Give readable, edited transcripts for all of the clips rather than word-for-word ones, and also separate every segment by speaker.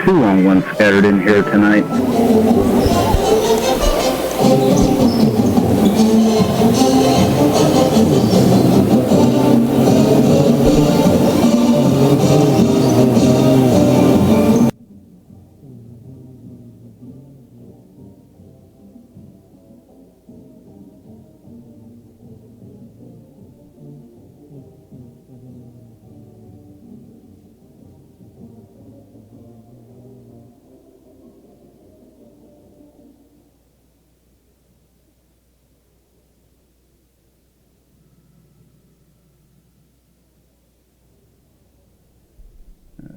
Speaker 1: 2-on-1 scattered in here tonight.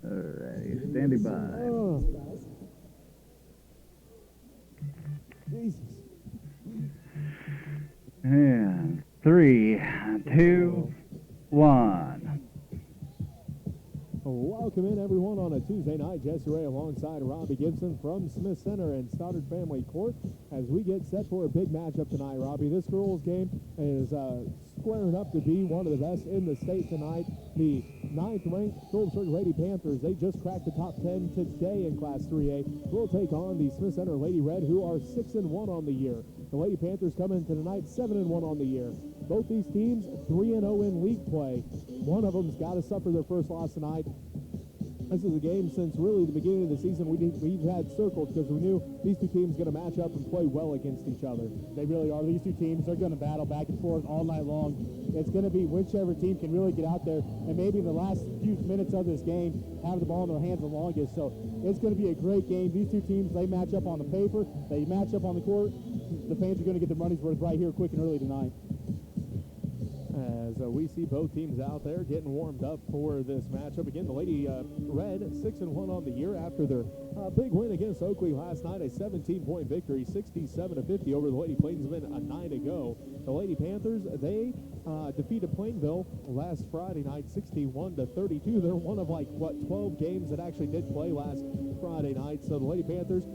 Speaker 1: Alrighty, standing by.
Speaker 2: Oh. Jesus.
Speaker 1: And 3, 2, 1.
Speaker 2: Welcome in, everyone, on a Tuesday night. Jesse Ray alongside Robbie Gibson from Smith Center and Stoddard Family Court as we get set for a big matchup tonight, Robbie. This girls' game is squaring up to be one of the best in the state tonight. The 9th-ranked Phillipsburg Lady Panthers, they just cracked the top 10 today in Class 3A. Will take on the Smith Center Lady Red, who are 6-1 on the year. The Lady Panthers come into tonight 7-1 on the year. Both these teams 3-0 in league play. One of them's got to suffer their first loss tonight. This is a game since really the beginning of the season we've had circled because we knew these two teams going to match up and play well against each other.
Speaker 3: They really are. These two teams, they're going to battle back and forth all night long. It's going to be whichever team can really get out there and maybe in the last few minutes of this game have the ball in their hands the longest. So it's going to be a great game. These two teams, they match up on the paper. They match up on the court. The fans are going to get their money's worth right here quick and early tonight.
Speaker 2: As we see both teams out there getting warmed up for this matchup. Again, the Lady Red 6-1 on the year after their big win against Oakley last night, a 17-point victory, 67-50 over the Lady Plainsmen a night ago. The Lady Panthers, they defeated Plainville last Friday night, 61-32. They're one of 12 games that actually did play last Friday night. So the Lady Panthers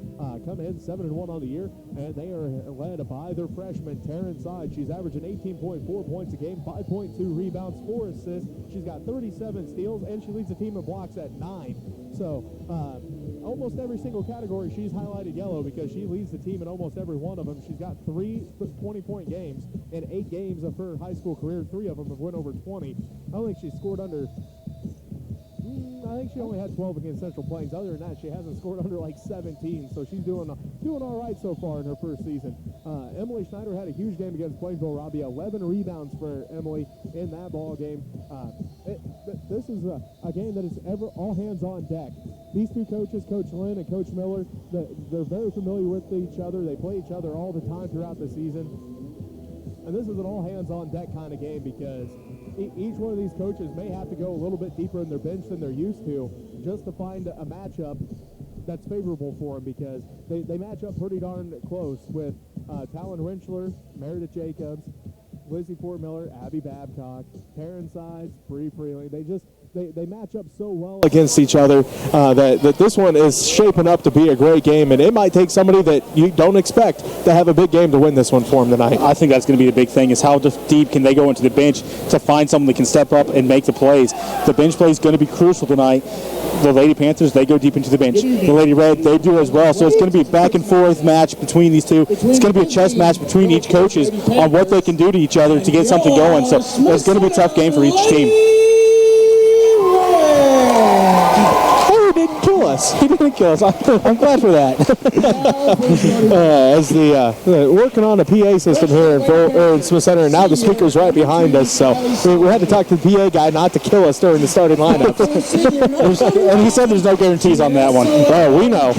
Speaker 2: come in 7-1 on the year, and they are led by their freshman Taryn Side. She's averaging 18.4 points a game, 5.2 rebounds, 4 assists. She's got 37 steals, and she leads the team in blocks at 9. So almost every single category she's highlighted yellow because she leads the team in almost every one of them. She's got 3 20-point games in 8 games of her high school career. 3 of them have went over 20. I don't think she's scored under... I think she only had 12 against Central Plains. Other than that, she hasn't scored under 17, so she's doing all right so far in her first season. Emily Schneider had a huge game against Plainville, Robbie. 11 rebounds for Emily in that ball game. This is a game that is all hands on deck. These two coaches, Coach Lynn and Coach Miller, they're very familiar with each other. They play each other all the time throughout the season. And this is an all-hands-on-deck kind of game because each one of these coaches may have to go a little bit deeper in their bench than they're used to just to find a matchup that's favorable for them because they match up pretty darn close with Talon Rentschler, Meredith Jacobs, Lizzie Fort Miller, Abby Babcock, Taryn Sides, Bree Freeling. They match up so well against each other that this one is shaping up to be a great game, and it might take somebody that you don't expect to have a big game to win this one for them tonight.
Speaker 4: I think that's going to be the big thing is how deep can they go into the bench to find someone that can step up and make the plays. The bench play is going to be crucial tonight. The Lady Panthers, they go deep into the bench. The Lady Red, they do as well. So it's going to be a back and forth match between these two. It's going to be a chess match between each coaches on what they can do to each other to get something going. So it's going to be a tough game for each team. He didn't kill us. He didn't kill us. I'm glad for that. As working on a PA system here in Smith Center, and now the speaker's right behind us, so we had to talk to the PA guy not to kill us during the starting lineup. And he said there's no guarantees on that one. We know.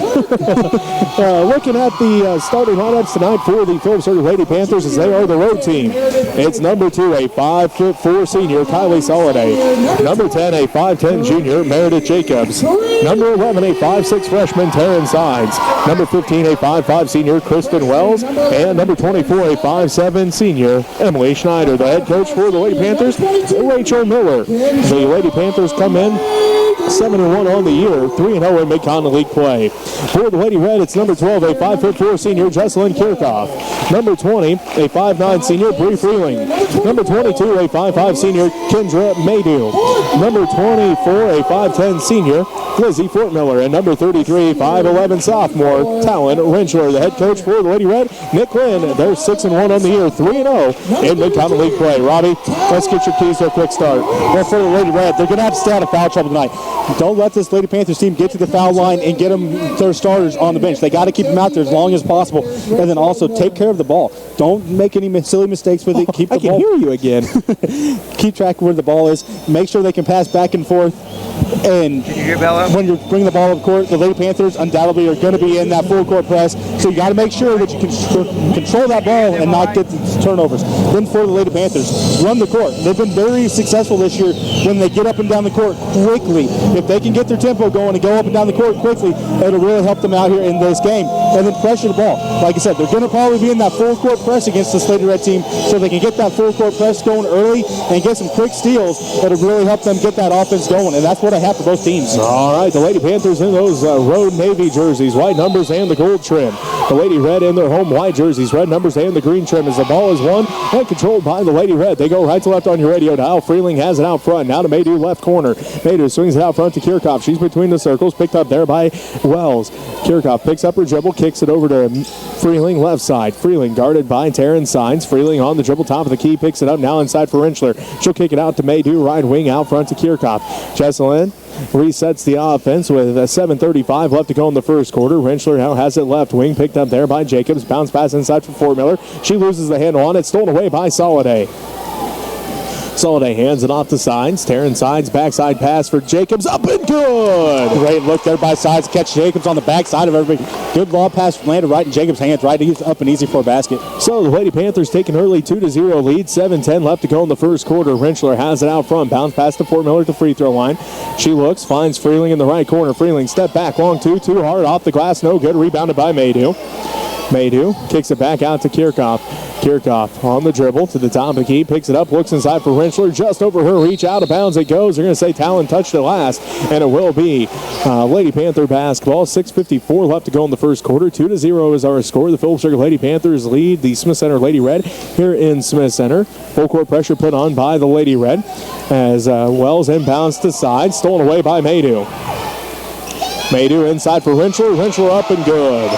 Speaker 4: Looking at the starting lineups tonight for the Phillipsburg Lady Panthers as they are the road team. It's number 2, a 5'4" senior, Kylie Soliday. Number 10, a 5'10" junior, Meredith Jacobs. Number 11, a 5'6" freshman, Taryn Sides. Number 15, a 5'5" senior, Kristen Wells. And number 24, a 5'7" senior, Emily Schneider. The head coach for the Lady Panthers, Rachel Miller. The Lady Panthers come in 7-1 on the year, 3-0 in Mid-Continent League play. For the Lady Red, it's number 12, a 5'4" senior, Jesselyn Kirchhoff. Number 20, a 5'9" senior, Bree Freeling. Number 22, a 5'5" senior, Kendra Maydew. Number 24, a 5'10" senior, Lizzie Fortmiller, and number 33, 5'11 sophomore, Talon Rentschler. The head coach for the Lady Red, Nick Lynn. They're 6-1 on the year, 3-0 in Mid-Continental League play. Robbie, let's get your keys to a quick start.
Speaker 3: Well, for the Lady Red, they're going to have to stay out of foul trouble tonight. Don't let this Lady Panthers team get to the foul line and get them their starters on the bench. They got to keep them out there as long as possible, and then also take care of the ball. Don't make any silly mistakes with it. Keep the
Speaker 4: I can hear you again.
Speaker 3: Keep track of where the ball is. Make sure they can pass back and forth. And when you're bringing the ball up court, the Lady Panthers undoubtedly are going to be in that full court press. So you got to make sure that you can control that ball and not get the turnovers. Then for the Lady Panthers, run the court. They've been very successful this year when they get up and down the court quickly. If they can get their tempo going and go up and down the court quickly, it'll really help them out here in this game. And then pressure the ball. Like I said, they're going to probably be in that full court press against this Lady Red team, so they can get that full court press going early and get some quick steals that'll really help them get that offense going. And that's what I have for both teams.
Speaker 4: All right, the Lady Panthers in those road navy jerseys, white numbers and the gold trim. The Lady Red in their home white jerseys, red numbers and the green trim, as the ball is won and controlled by the Lady Red. They go right to left on your radio dial. Freeling has it out front. Now to Maydew, left corner. Maydew swings it out front to Kirchhoff. She's between the circles, picked up there by Wells. Kirchhoff picks up her dribble, kicks it over to Freeling, left side. Freeling guarded by Taryn Signs. Freeling on the dribble, top of the key, picks it up now inside for Rentschler. She'll kick it out to Maydew, right wing out front to Kirchhoff. Jesselyn resets the offense with 7:35 left to go in the first quarter. Rentschler now has it left wing, picked up there by Jacobs. Bounce pass inside for Fortmiller. She loses the handle on it, stolen away by Soliday. Soliday hands it off to Signs. Taryn Signs, backside pass for Jacobs, up and good.
Speaker 3: Great look there by Signs. Catch Jacobs on the backside of everybody. Good lob pass landed right in Jacobs' hands, right up and easy for a basket.
Speaker 4: So the Lady Panthers take an early 2-0 lead. 7:10 left to go in the first quarter. Rentschler has it out front. Bounce pass to Fortmiller to free throw line. She looks, finds Freeling in the right corner. Freeling step back, long two, too hard, off the glass, no good. Rebounded by Maydew. Maydew kicks it back out to Kirchhoff. Kirchhoff on the dribble to the top of the key, picks it up, looks inside for Rentschler, just over her reach, out of bounds it goes. They're going to say Talon touched it last, and it will be Lady Panther basketball. 6:54 left to go in the first quarter. 2-0 is our score. The Phillipsburg Lady Panthers lead the Smith Center Lady Red here in Smith Center. Full court pressure put on by the Lady Red as Wells inbounds to side, stolen away by Maydew. Maydew inside for Rentschler. Rentschler up and good.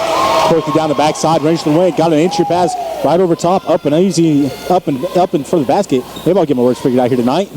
Speaker 3: Quickly down the backside, Rentschler went, got an entry pass right over top, up and easy, up and for the basket. Maybe I'll get my words figured out here tonight.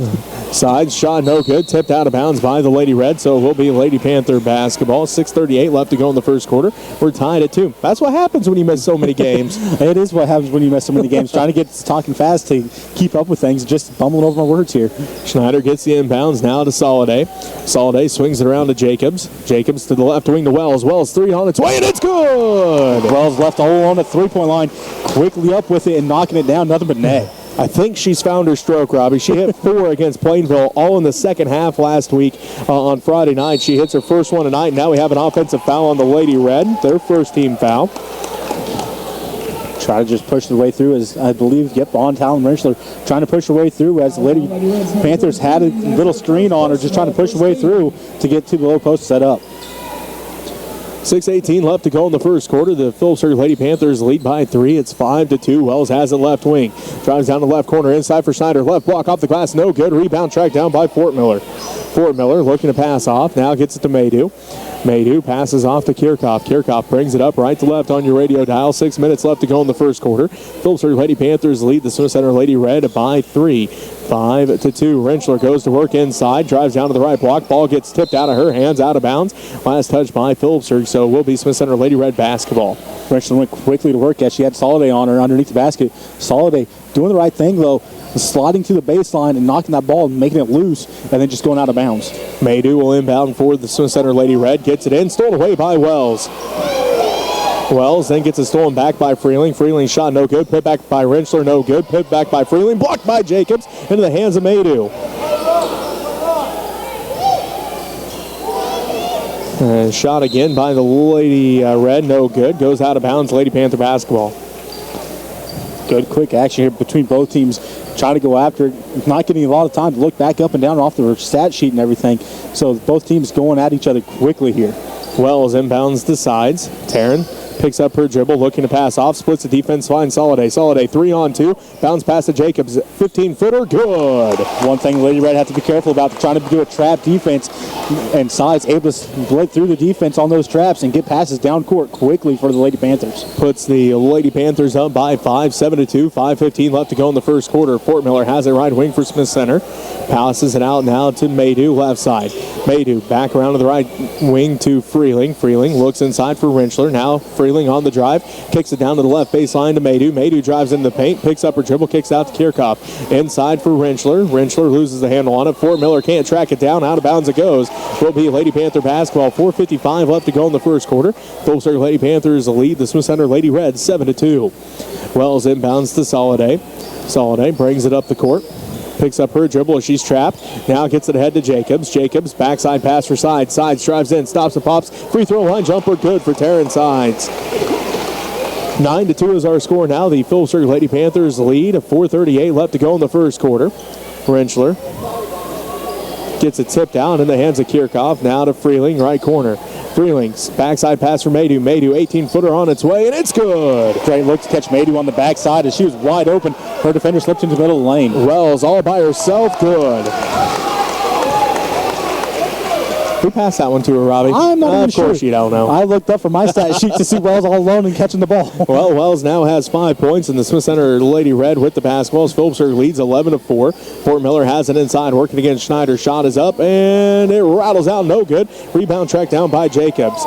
Speaker 4: Side shot no good, tipped out of bounds by the Lady Red, so it will be Lady Panther basketball. 6:38 left to go in the first quarter. We're tied at 2. That's what happens when you miss so many games.
Speaker 3: It is what happens when you miss so many games. Trying to get talking fast to keep up with things, just bumbling over my words here.
Speaker 4: Schneider gets the inbounds now to Soliday. Soliday swings it around to Jacobs. Jacobs to the left wing to Wells. Wells three on its way, and it's good!
Speaker 3: Wells left all on the three-point line, quickly up with it and knocking it down, nothing but net.
Speaker 4: I think she's found her stroke, Robbie. She hit 4 against Plainville, all in the second half last week on Friday night. She hits her first one tonight. Now we have an offensive foul on the Lady Red, their first team foul.
Speaker 3: Try to just push their way through, as I believe, on Talon Rentschler, trying to push her way through as the Lady Panthers had a little screen on her, just trying to push her way through to get to the low post set up.
Speaker 4: 6:18 left to go in the first quarter. The Phillipsburg Lady Panthers lead by 3. It's 5-2. Wells has it left wing. Drives down the left corner inside for Schneider. Left block off the glass. No good. Rebound tracked down by Fortmiller. Fortmiller looking to pass off. Now gets it to Maydew. Maydew passes off to Kirchhoff. Kirchhoff brings it up right to left on your radio dial. 6 minutes left to go in the first quarter. Phillipsburg Lady Panthers lead the Smith Center Lady Red by 3. 5-2. Rentschler goes to work inside. Drives down to the right block. Ball gets tipped out of her hands, out of bounds. Last touch by Phillipsburg, so it will be Smith Center Lady Red basketball.
Speaker 3: Rentschler went quickly to work as she had Soliday on her underneath the basket. Soliday doing the right thing, though, sliding to the baseline and knocking that ball and making it loose and then just going out of bounds.
Speaker 4: Maydew will inbound for the Smith Center Lady Red. Gets it in, stolen away by Wells. Wells then gets it stolen back by Freeling. Freeling shot no good. Put back by Rentschler, no good. Put back by Freeling. Blocked by Jacobs into the hands of Maydew. Shot again by the Lady Red, no good. Goes out of bounds, Lady Panther basketball.
Speaker 3: Good quick action here between both teams. Trying to go after it, not getting a lot of time to look back up and down off the stat sheet and everything. So both teams going at each other quickly here.
Speaker 4: Wells inbounds the sides. Taryn Picks up her dribble, looking to pass off, splits the defense, finds Soliday. Soliday 3-on-2, bounce pass to Jacobs, 15-footer, good.
Speaker 3: One thing Lady Red have to be careful about, trying to do a trap defense, and Sides able to split through the defense on those traps and get passes down court quickly for the Lady Panthers.
Speaker 4: Puts the Lady Panthers up by 5, 7-2, 5:15 left to go in the first quarter. Fort Miller has it right wing for Smith Center. Passes it out now to Maydew, left side. Maydew back around to the right wing to Freeling. Freeling looks inside for Rentschler. Now Freeling on the drive, kicks it down to the left baseline to Maydew. Maydew drives into the paint, picks up her dribble, kicks out to Kirchhoff. Inside for Rentschler. Rentschler loses the handle on it. Fort Miller can't track it down. Out of bounds it goes. Will be Lady Panther basketball. 4:55 left to go in the first quarter. Phillipsburg Lady Panthers lead the Smith Center Lady Reds 7-2. Wells inbounds to Soliday. Soliday brings it up the court. Picks up her dribble as she's trapped. Now gets it ahead to Jacobs. Jacobs, backside pass for Sides. Sides drives in, stops and pops. Free throw line jumper good for Taryn Sides. 9-2 is our score now. The Phillipsburg Lady Panthers lead. 4:38 left to go in the first quarter. Rentschler gets it tipped out in the hands of Kirchhoff. Now to Freeling, right corner. Freeling's backside pass for Maydew. Maydew, 18-footer on its way, and it's good.
Speaker 3: Great look to catch Maydew on the backside as she was wide open. Her defender slipped into the middle of the lane.
Speaker 4: Wells all by herself, good. Who passed that one to her, Robbie?
Speaker 3: I'm not even sure.
Speaker 4: Of course you don't know.
Speaker 3: I looked up from my stat sheet to see Wells all alone and catching the ball.
Speaker 4: Well, Wells now has 5 points, and the Smith Center Lady Red with the basketballs. Phillipsburg leads 11-4. Fort Miller has it inside, working against Schneider. Shot is up, and it rattles out, no good. Rebound tracked down by Jacobs.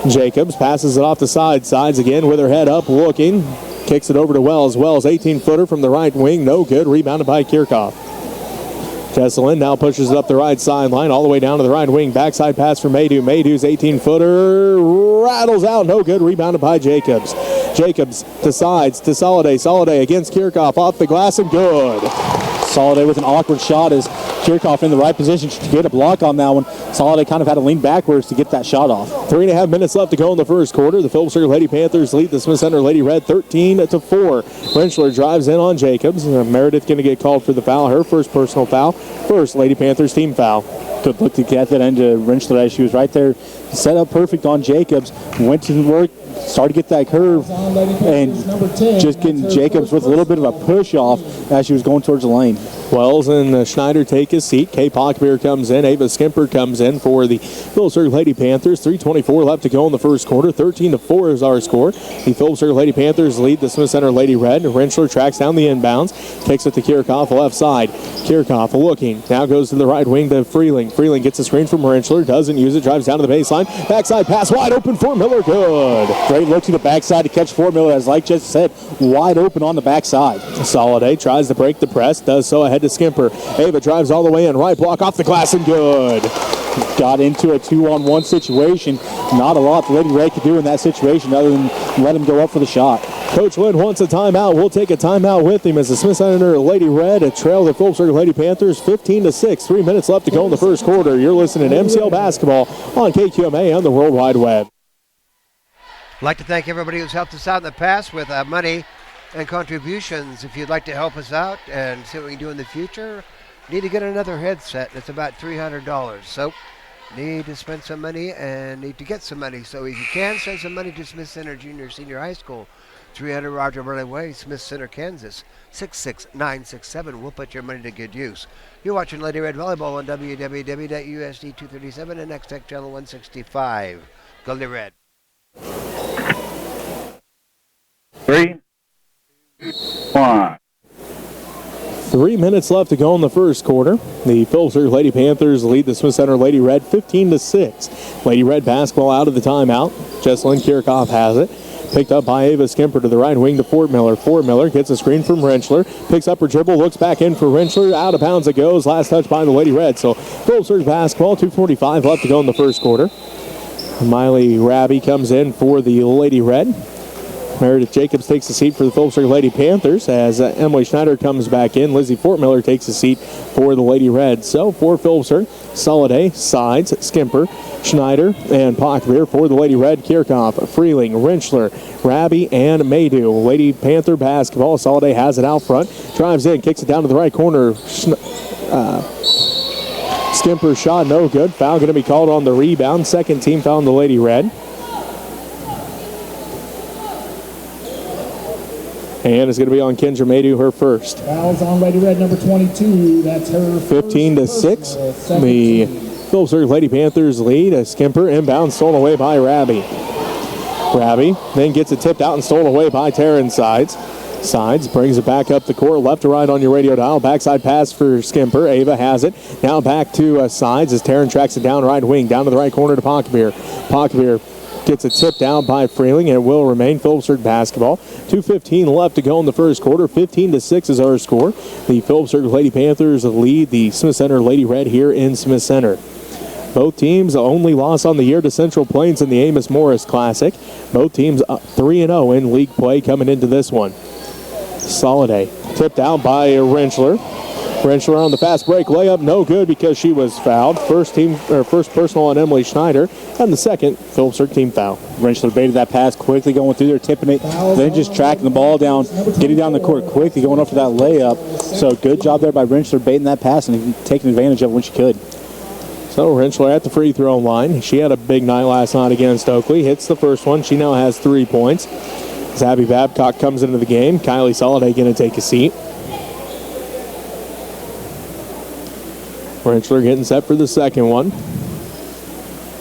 Speaker 4: Jacobs passes it off the sides again with her head up, looking. Kicks it over to Wells. Wells, 18-footer from the right wing, no good. Rebounded by Kirchhoff. Jesselyn now pushes it up the right sideline, all the way down to the right wing. Backside pass for Maydew. Maydew's 18-footer rattles out, no good. Rebounded by Jacobs. Jacobs to Sides, to Soliday. Soliday against Kirchhoff, off the glass and good.
Speaker 3: Soliday with an awkward shot as Kirchhoff in the right position to get a block on that one. Soliday kind of had to lean backwards to get that shot off.
Speaker 4: 3.5 minutes left to go in the first quarter. The Phillipsburg Lady Panthers lead the Smith Center Lady Red 13-4. Rentschler drives in on Jacobs. Meredith going to get called for the foul. Her first personal foul. First Lady Panthers team foul.
Speaker 3: Good look to get that into Rentschler as she was right there. Set up perfect on Jacobs. Went to work. Started to get that curve and just getting Jacobs with a little bit of a push off as she was going towards the lane.
Speaker 4: Wells and Schneider take his seat. Kay Pockbeer comes in. Ava Skimper comes in for the Phillipsburg Lady Panthers. 3:24 left to go in the first quarter. 13-4 is our score. The Phillipsburg Lady Panthers lead the Smith Center Lady Red. Rentschler tracks down the inbounds. Kicks it to Kirchhoff, left side. Kirchhoff looking. Now goes to the right wing to Freeling. Freeling gets a screen from Rentschler. Doesn't use it. Drives down to the baseline. Backside pass wide open for Miller. Good.
Speaker 3: Great look to the backside to catch Fort Miller, as like just said, wide open on the backside.
Speaker 4: Soliday tries to break the press. Does so ahead to Skimper. Ava drives all the way in. Right block off the glass and good.
Speaker 3: Got into a 2-on-1 situation. Not a lot the Lady Red could do in that situation other than let him go up for the shot.
Speaker 4: Coach Lynn wants a timeout. We'll take a timeout with him as the Smith Center Lady Red trail the Phillipsburg Lady Panthers 15-6. 3 minutes left to go in the first quarter. You're listening to MCL Basketball on KQMA and the World Wide Web.
Speaker 5: I'd like to thank everybody who's helped us out in the past with money and contributions. If you'd like to help us out and see what we can do in the future, need to get another headset. It's about $300. So need to spend some money and need to get some money. So if you can, send some money to Smith Center Junior Senior High School, 300 Roger Barta Way, Smith Center, Kansas, 66967. We'll put your money to good use. You're watching Lady Red Volleyball on www.usd 237 and Next Tech Channel 165. Go Lady Red.
Speaker 1: 3, 1.
Speaker 4: 3 minutes left to go in the first quarter. The Phillipsburg Lady Panthers lead the Smith Center Lady Red 15-6. Lady Red basketball out of the timeout. Jesselyn Kirchhoff has it. Picked up by Ava Skimper to the right wing to Fort Miller. Fort Miller gets a screen from Rentschler. Picks up her dribble, looks back in for Rentschler. Out of bounds it goes. Last touch by the Lady Red. So Phillipsburg basketball, 2:45 left to go in the first quarter. Miley Raby comes in for the Lady Red. Meredith Jacobs takes a seat for the Phillipsburg Lady Panthers as Emily Schneider comes back in. Lizzie Fort Miller takes a seat for the Lady Red. So for Phillipsburg, Soliday, Sides, Skimper, Schneider, and Pockbeer. For the Lady Red, Kirchhoff, Freeling, Rentschler, Raby, and Maydew. Lady Panther basketball. Soliday has it out front. Drives in, kicks it down to the right corner. Skimper's shot no good. Foul going to be called on the rebound. Second team foul on the Lady Red. And it's going to be on Kendra Maydew, her first.
Speaker 6: Fouls on Lady Red, number 22. That's her
Speaker 4: 15-6. The Phillipsburg Lady Panthers lead. A skimper inbound, stolen away by Rabi. Rabi then gets it tipped out and stolen away by Taryn Sides. Sides brings it back up the court, left to right on your radio dial. Backside pass for Skimper. Ava has it. Now back to Sides as Taryn tracks it down right wing, down to the right corner to Pockbeer. Pockbeer gets it tipped down by Freeling, and it will remain Phillipsburg basketball. 2:15 left to go in the first quarter. 15-6 is our score. The Phillipsburg Lady Panthers lead the Smith Center Lady Red here in Smith Center. Both teams only loss on the year to Central Plains in the Amos Morris Classic. Both teams 3-0 in league play coming into this one. Soliday tipped out by Rentschler. Rentschler on the fast break layup, no good because she was fouled. First personal on Emily Schneider, and the second Phillipsburg team foul.
Speaker 7: Rentschler baited that pass quickly, going through there, tipping it, then just tracking the ball down, getting down the court quickly, going up for that layup. So good job there by Rentschler baiting that pass and taking advantage of it when she could.
Speaker 4: So Rentschler at the free throw line. She had a big night last night against Oakley. Hits the first one. She now has 3 points. As Abby Babcock comes into the game, Kylie Soliday going to take a seat. Rentschler getting set for the second one.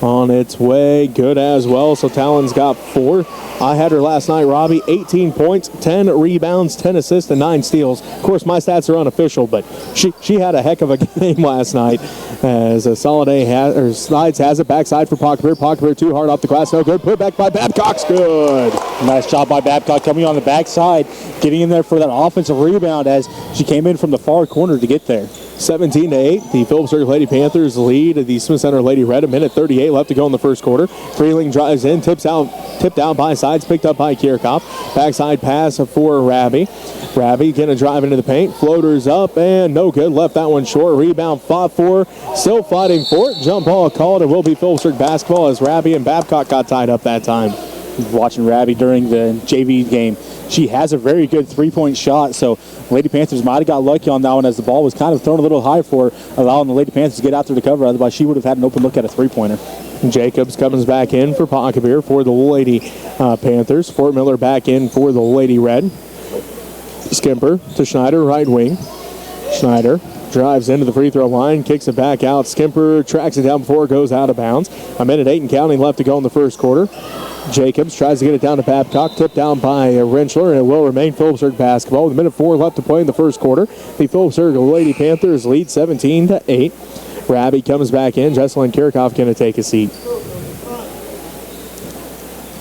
Speaker 4: On its way, good as well. So Talon's got 4. I had her last night, Robbie, 18 points, 10 rebounds, 10 assists, and 9 steals. Of course, my stats are unofficial, but she had a heck of a game last night. As Slides has it, backside for Pockbeer. Pockbeer too hard off the glass, no good. Put back by Babcock's good.
Speaker 7: Nice job by Babcock coming on the backside, getting in there for that offensive rebound as she came in from the far corner to get there.
Speaker 4: 17-8, the Phillipsburg Lady Panthers lead the Smith Center Lady Red. 1:38 left to go in the first quarter. Freeling drives in, tipped out by Sides, picked up by Kirchhoff. Backside pass for Rabi. Rabi going to drive into the paint, floaters up, and no good. Left that one short. Rebound fought for, still fighting for it. Jump ball called. It will be Phillipsburg basketball as Rabi and Babcock got tied up that time.
Speaker 7: Watching Rabi during the JV game, she has a very good three-point shot, so Lady Panthers might have got lucky on that one as the ball was kind of thrown a little high for her, allowing the Lady Panthers to get out there to cover. Otherwise, she would have had an open look at a three-pointer.
Speaker 4: Jacobs comes back in for Pockbeer for the Lady Panthers. Fort Miller back in for the Lady Red. Skimper to Schneider, right wing. Schneider drives into the free throw line, kicks it back out. Skimper tracks it down before it goes out of bounds. 1:08 and counting left to go in the first quarter. Jacobs tries to get it down to Babcock, tipped down by Rentschler, and it will remain Phillipsburg basketball. With 1:04 left to play in the first quarter, the Phillipsburg Lady Panthers lead 17-8. Rabi comes back in. Jesselyn Kirchhoff going to take a seat.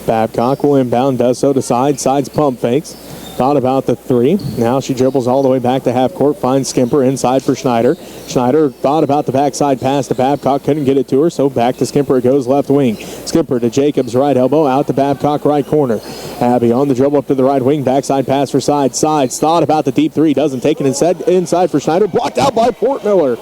Speaker 4: Babcock will inbound, does so to Sides. Sides pump fakes. Thought about the 3. Now she dribbles all the way back to half court, finds Skimper inside for Schneider. Schneider thought about the backside pass to Babcock, couldn't get it to her, so back to Skimper it goes left wing. Skimper to Jacobs, right elbow, out to Babcock, right corner. Abby on the dribble up to the right wing, backside pass for Sides. Sides thought about the deep 3, doesn't take it inside for Schneider, blocked out by Fort Miller.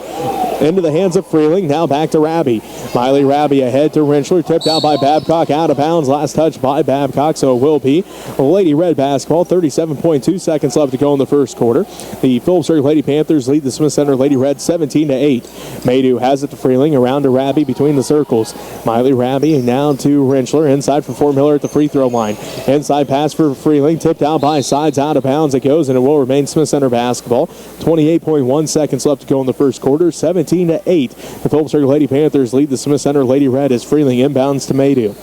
Speaker 4: Into the hands of Freeling, now back to Rabi. Miley Rabi ahead to Rentschler, tipped out by Babcock, out of bounds, last touch by Babcock, so it will be Lady Red basketball. 37.2 seconds left to go in the first quarter. The Phillipsburg Lady Panthers lead the Smith Center Lady Red 17-8. Maydew has it to Freeling, around to Rabi between the circles. Miley Rabi now to Rentschler, inside for Fort Miller at the free throw line. Inside pass for Freeling, tipped out by Sides, out of bounds it goes, and it will remain Smith Center basketball. 28.1 seconds left to go in the first quarter. 17-8. The Phillipsburg Lady Panthers lead the Smith Center Lady Red as Freeling inbounds to Maydew.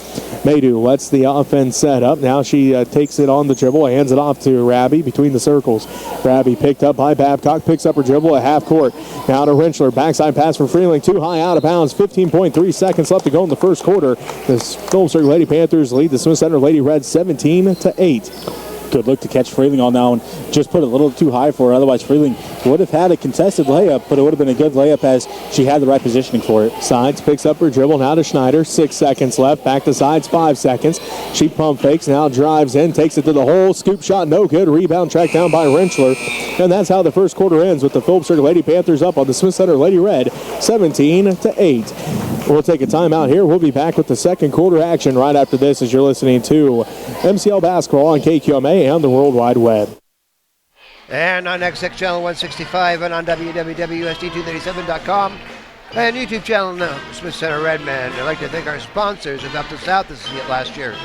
Speaker 4: Maydew lets the offense set up. Now she takes it on the dribble, hands it off to Rabi between the circles. Rabi picked up by Babcock, picks up her dribble at half court. Now to Rentschler, backside pass for Freeling, too high, out of bounds. 15.3 seconds left to go in the first quarter. The Phillipsburg Lady Panthers lead the Smith Center Lady Red 17-8.
Speaker 7: Good look to catch Freeling on that one. Just put it a little too high for her. Otherwise, Freeling would have had a contested layup, but it would have been a good layup as she had the right positioning for it.
Speaker 4: Sides picks up her dribble, now to Schneider. 6 seconds left. Back to Sides, 5 seconds. She pump fakes, now drives in, takes it to the hole. Scoop shot, no good. Rebound tracked down by Rentschler. And that's how the first quarter ends, with the Phillipsburg Lady Panthers up on the Smith Center Lady Red 17-8. We'll take a timeout here. We'll be back with the second quarter action right after this as you're listening to MCL Basketball on KQMA and the World Wide Web.
Speaker 5: And on XX Channel 165 and on www.sd237.com and YouTube channel now, Smith Center Redman. I'd like to thank our sponsors who helped us out this last year.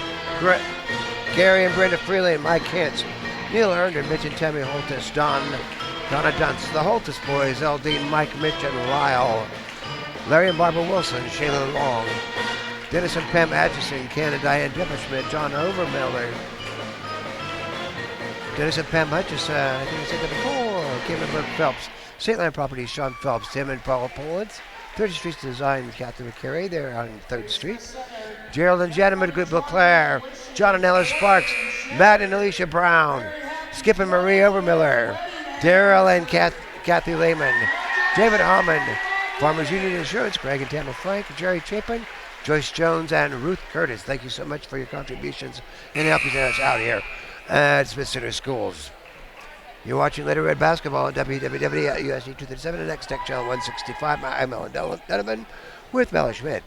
Speaker 5: Gary and Brenda Freeland, Mike Hintz, Neil Herndon, Mitch and Tammy Holtis, Donna Dunce, the Holtis boys, Eldine, Mike, Mitch, and Lyle. Larry and Barbara Wilson, Shayla Long, Dennis and Pam Atchison, Ken and Diane Dipperschmidt, John Overmiller, Dennis and Pam Hutchison, I think I said that before, Kim and Brooke Phelps, St. Land Properties, Sean Phelps, Tim and Paul Pollins, 30th Street Design, Kathy McCary, they're on 3rd Street, Gerald and Janet Good Claire, John and Ella Sparks, Matt and Alicia Brown, Skip and Marie Overmiller, Daryl and Kathy Lehman, David Hammond, Farmers Union Insurance, Greg and Tamara Frank, Jerry Chapin, Joyce Jones, and Ruth Curtis. Thank you so much for your contributions and helping us out here at Smith Center Schools. You're watching Lady Red Basketball on WWW at USD 237 and X Tech Channel 165. I'm Ellen Donovan with Mella Schmidt.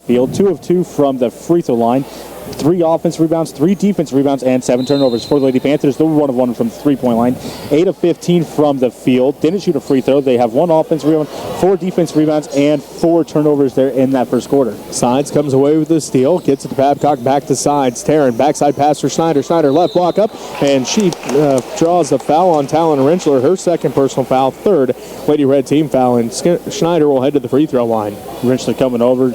Speaker 7: Field 2 of 2 from the free throw line. 3 offensive rebounds, 3 defensive rebounds, and 7 turnovers for the Lady Panthers. They're 1 of 1 from the 3-point line. 8 of 15 from the field. Didn't shoot a free throw. They have 1 offensive rebound, 4 defensive rebounds, and 4 turnovers there in that first quarter.
Speaker 4: Sides comes away with the steal. Gets it to Babcock. Back to Sides. Taryn. Backside pass for Schneider. Schneider left block up. And she draws the foul on Talon Rentschler. Her second personal foul. 3rd Lady Red team foul. And Schneider will head to the free throw line.
Speaker 7: Rentschler coming over.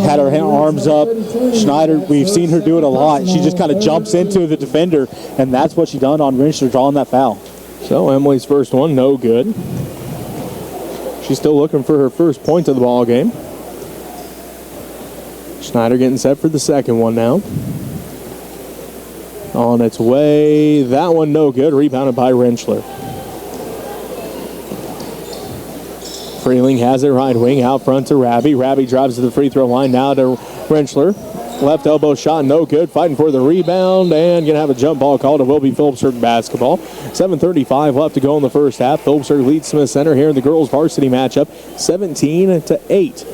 Speaker 7: Had her arms up. Schneider, we've seen her do it a lot. She just kind of jumps into the defender, and that's what she done on Rentschler, drawing that foul.
Speaker 4: So Emily's first one, no good. She's still looking for her first point of the ball game. Schneider getting set for the second one now. On its way, that one no good, rebounded by Rentschler. Freeling has it right wing, out front to Rabbie. Rabbie drives to the free throw line, now to Rentschler. Left elbow shot, no good. Fighting for the rebound and going to have a jump ball called. It will be Phillipsburg basketball. 7:35 left to go in the first half. Phillipsburg leads Smith Center here in the girls varsity matchup, 17-8.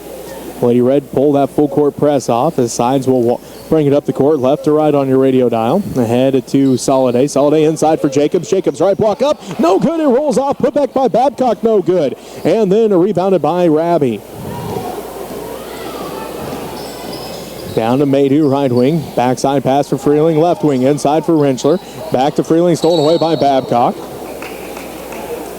Speaker 4: Lady Red pull that full court press off as Sides will bring it up the court, left to right on your radio dial. Ahead to Soliday. Soliday inside for Jacobs. Jacobs right block up, no good. It rolls off, put back by Babcock, no good. And then rebounded by Rabbie. Down to Maydew, right wing. Backside pass for Freeling, left wing. Inside for Rentschler. Back to Freeling, stolen away by Babcock.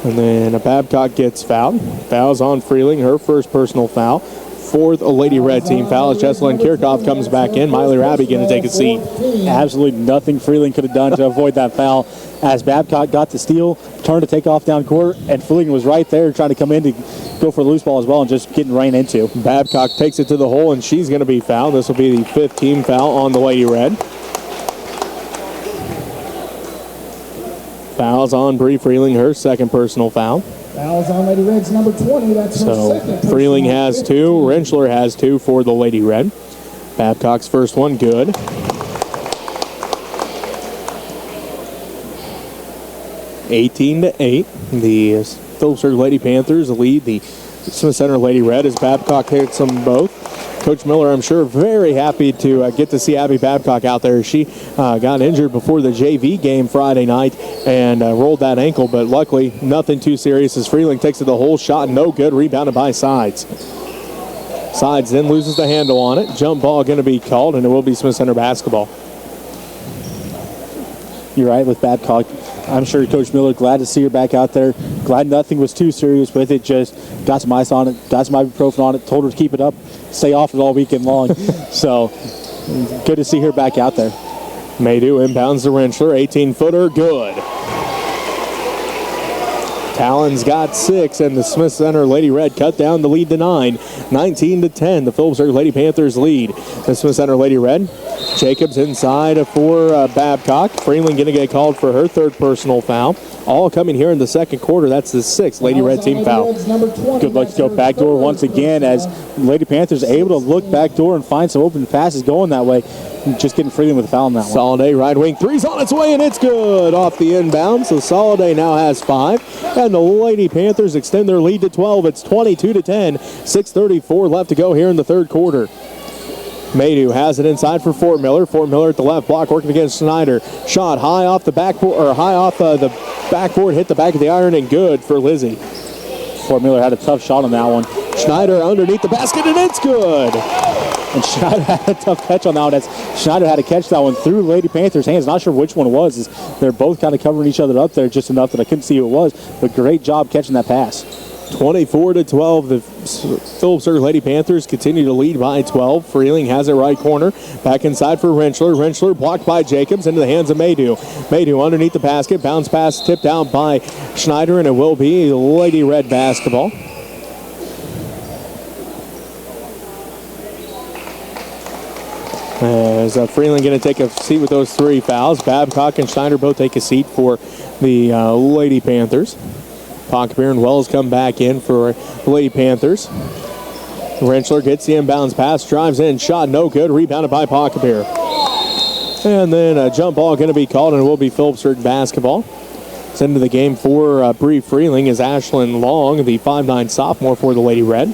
Speaker 4: And then Babcock gets fouled. Fouls on Freeling, her first personal foul. 4th Lady Red team foul as Jesselyn Kirchhoff comes back in. Miley Rabbie going to take a seat.
Speaker 7: Absolutely nothing Freeling could have done to avoid that foul as Babcock got the steal, turned to take off down court, and Freeling was right there trying to come in to go for a loose ball as well and just getting right into.
Speaker 4: Babcock takes it to the hole, and she's going to be fouled. This will be the 5th team foul on the Lady Red. Fouls on Bree Freeling, her second personal foul.
Speaker 6: Fouls on Lady Red's number 20. That's her second.
Speaker 4: Freeling has 2. Rentschler has 2 for the Lady Red. Babcock's first one good. 18-8. The Phillipsburg Lady Panthers lead the Smith Center Lady Red as Babcock hits them both. Coach Miller, I'm sure, very happy to get to see Abby Babcock out there. She got injured before the JV game Friday night and rolled that ankle, but luckily nothing too serious as Freeling takes it the whole shot, no good, rebounded by Sides. Sides then loses the handle on it. Jump ball going to be called, and it will be Smith Center basketball.
Speaker 7: You're right with Babcock. I'm sure Coach Miller glad to see her back out there. Glad nothing was too serious with it. Just got some ice on it, got some ibuprofen on it, told her to keep it up, stay off it all weekend long. So good to see her back out there.
Speaker 4: Maydew inbounds to Rentschler, 18-footer, good. Talon's got 6, and the Smith Center Lady Red cut down the lead to 9. 19-10, the Phillipsburg Lady Panthers lead. The Smith Center Lady Red. Jacobs inside for Babcock. Freeling going to get called for her 3rd personal foul. All coming here in the second quarter. That's the 6th Lady Red team foul.
Speaker 7: Good luck to go backdoor once again as Lady Panthers able to look backdoor and find some open passes going that way. Just getting Freeling with a foul on that one.
Speaker 4: Soliday right wing, 3's on its way, and it's good off the inbound. So Soliday now has 5, and the Lady Panthers extend their lead to 12. It's 22-10. 6:34 left to go here in the third quarter. Maydew has it inside for Fort Miller. Fort Miller at the left block working against Schneider. Shot high off the backboard, or high off the backboard, hit the back of the iron, and good for Lizzie.
Speaker 7: Fort Miller had a tough shot on that one.
Speaker 4: Schneider underneath the basket, and it's good.
Speaker 7: and Schneider had a tough catch on that one. As Schneider had to catch that one through Lady Panthers' hands. Not sure which one it was. They're both kind of covering each other up there just enough that I couldn't see who it was, but great job catching that pass.
Speaker 4: 24-12, the Phillipsburg Lady Panthers continue to lead by 12. Freeling has it right corner. Back inside for Rentschler. Rentschler blocked by Jacobs into the hands of Maydew. Maydew underneath the basket. Bounce pass tipped out by Schneider, and it will be Lady Red basketball. As Freeling going to take a seat with those 3 fouls. Babcock and Schneider both take a seat for the Lady Panthers. Pockbeer and Wells come back in for the Lady Panthers. Rentschler gets the inbounds pass, drives in, shot no good, rebounded by Pockbeer. And then a jump ball going to be called, and it will be Phillipsburg basketball. It's into the game for Bree Freeling is Ashlyn Long, the 5'9" sophomore for the Lady Red.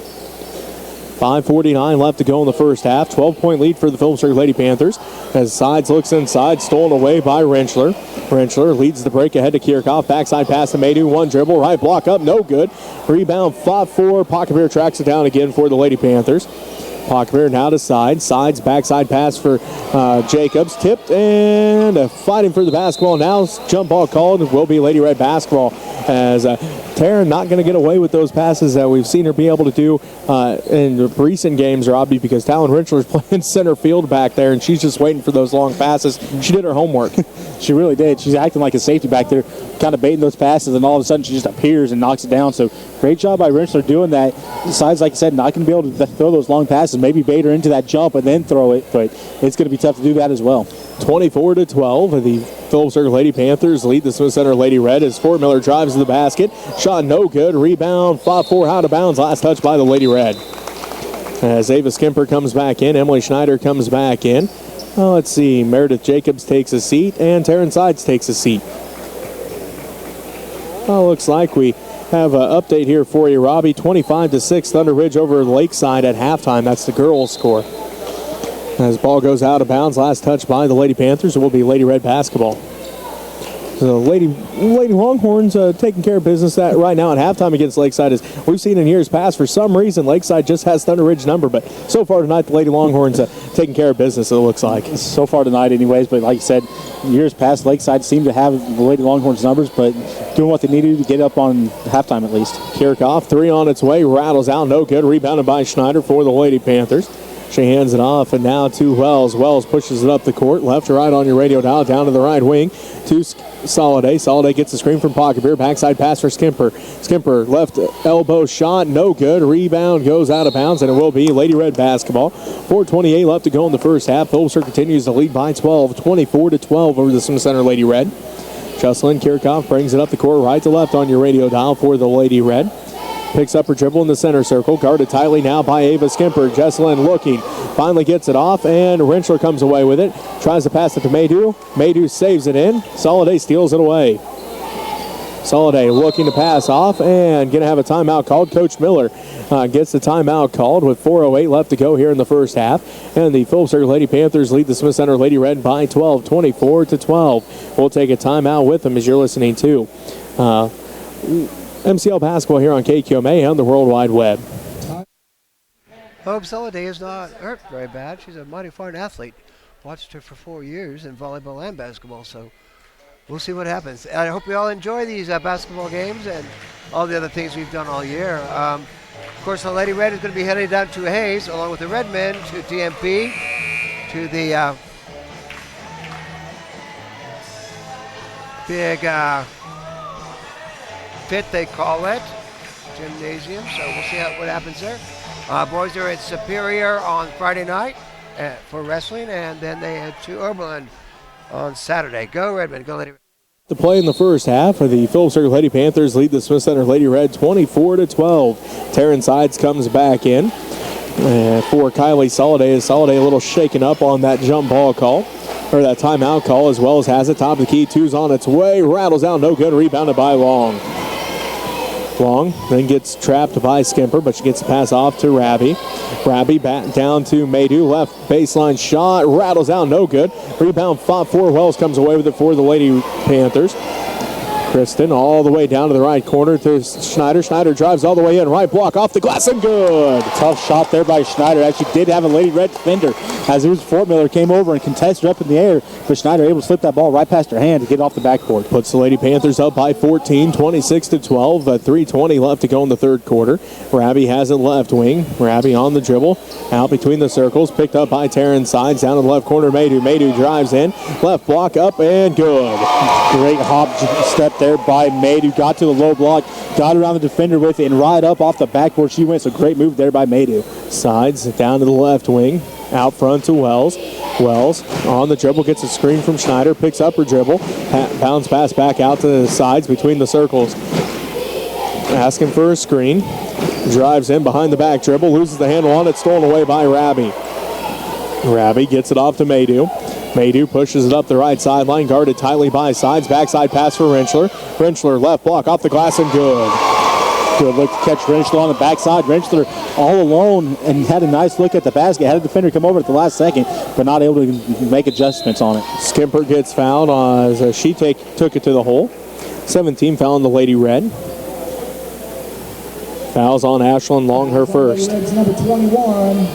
Speaker 4: 5:49 left to go in the first half. 12-point lead for the Phillipsburg Lady Panthers. As Sides looks inside, stolen away by Rentschler. Rentschler leads the break ahead to Kirchhoff. Backside pass to Maydew. One dribble, right block up, no good. Rebound, fought for. Pocketbeer tracks it down again for the Lady Panthers. Pocketbeer now to Sides backside pass for Jacobs. Tipped and fighting for the basketball. Now jump ball called. Will be Lady Red basketball. As Taryn not going to get away with those passes that we've seen her be able to do in recent games, Robbie, because Talon Rentschler is playing center field back there, and she's just waiting for those long passes. She did her homework.
Speaker 7: She really did. She's acting like a safety back there, kind of baiting those passes, and all of a sudden she just appears and knocks it down. So great job by Rentschler doing that. Besides, like I said, not going to be able to throw those long passes, maybe bait her into that jump and then throw it, but it's going to be tough to do that as well.
Speaker 4: 24-12, the Phillipsburg Lady Panthers lead the Smith Center Lady Red as Fort Miller drives to the basket. Shot no good. Rebound, 5-4 out of bounds. Last touch by the Lady Red. As Ava Skimper comes back in, Emily Schneider comes back in. Let's see, Meredith Jacobs takes a seat, and Taryn Sides takes a seat. Looks like we have an update here for you, Robbie. 25-6, Thunder Ridge over Lakeside at halftime. That's the girls' score. As ball goes out of bounds, last touch by the Lady Panthers. It will be Lady Red basketball. The Lady Longhorns taking care of business right now at halftime against Lakeside. As we've seen in years past, for some reason, Lakeside just has Thunder Ridge number. But so far tonight, the Lady Longhorns taking care of business, it looks like.
Speaker 7: So far tonight anyways, but like you said, years past, Lakeside seemed to have the Lady Longhorns numbers, but doing what they needed to get up on halftime at least.
Speaker 4: Kirchhoff, 3 on its way, rattles out, no good. Rebounded by Schneider for the Lady Panthers. She hands it off, and now to Wells. Wells pushes it up the court, left to right on your radio dial, down to the right wing to Soliday. Soliday gets the screen from Pocketbeer. Backside pass for Skimper. Skimper, left elbow shot, no good. Rebound goes out of bounds, and it will be Lady Red basketball. 4:28 left to go in the first half. Phillipsburg continues to lead by 12, 24-12 over the Smith Center Lady Red. Jocelyn Kirchhoff brings it up the court, right to left on your radio dial for the Lady Red. Picks up her dribble in the center circle. Guarded tightly now by Ava Skimper. Jesselyn looking. Finally gets it off, and Rentschler comes away with it. Tries to pass it to Maydew. Maydew saves it in. Soliday steals it away. Soliday looking to pass off, and going to have a timeout called. Coach Miller gets the timeout called with 4:08 left to go here in the first half. And the Phillipsburg Lady Panthers lead the Smith Center Lady Red by 12, 24-12. We'll take a timeout with them as you're listening to MCL basketball here on KQMA on the World Wide Web.
Speaker 5: Hope Soliday is not hurt very bad. She's a mighty fine athlete. Watched her for 4 years in volleyball and basketball, so we'll see what happens. I hope you all enjoy these basketball games and all the other things we've done all year. Of course, the Lady Red is going to be heading down to Hayes, along with the Red Men, to TMP, to the big pit, they call it, gymnasium. So we'll see what happens there. Boys are at Superior on Friday night for wrestling, and then they head to Oberlin on Saturday. Go Redmond, go Lady Red.
Speaker 4: To play in the first half, the Phillipsburg Lady Panthers lead the Smith Center Lady Red 24-12. Taryn Sides comes back in for Kylie Soliday. As Soliday a little shaken up on that jump ball call, or that timeout call, as well as has it. Top of the key, two's on its way, rattles out, no good, rebounded by Long. Long then gets trapped by Skimper, but she gets the pass off to Rabi. Rabi back down to Maydew. Left baseline shot, rattles out, no good. Rebound fought for. Wells comes away with it for the Lady Panthers.
Speaker 2: Kristen all the way down to the right corner to Schneider. Schneider drives all the way in. Right block off the glass and good.
Speaker 7: Tough shot there by Schneider. Actually did have a Lady Red defender as it was Fort Miller came over and contested up in the air. But Schneider able to slip that ball right past her hand to get off the backboard.
Speaker 2: Puts the Lady Panthers up by 14, 26-12. 3:20 left to go in the third quarter. Rabbie has it left wing. Rabbie on the dribble. Out between the circles. Picked up by Taryn Sides. Down in the left corner. Maydew. Maydew drives in. Left block up and good.
Speaker 7: Great hop step there by Maydew. Got to the low block. Got around the defender with it and right up off the backboard she went. So great move there by Maydew.
Speaker 2: Sides down to the left wing. Out front to Wells. Wells on the dribble, gets a screen from Schneider, picks up her dribble, bounce pass back out to the sides between the circles. Asking for a screen. Drives in behind the back dribble, loses the handle on it, stolen away by Rabbie. Rabbie gets it off to Maydew. Maydew pushes it up the right sideline, guarded tightly by Sides. Backside pass for Rentschler. Rentschler left block off the glass and good. Good look to catch Rentschler on the backside. Rentschler all alone and had a nice look at the basket. Had a defender come over at the last second, but not able to make adjustments on it. Skimper gets fouled as she took it to the hole. 17 foul on the Lady Red. Fouls on Ashlyn Long, her first.
Speaker 6: Number 21.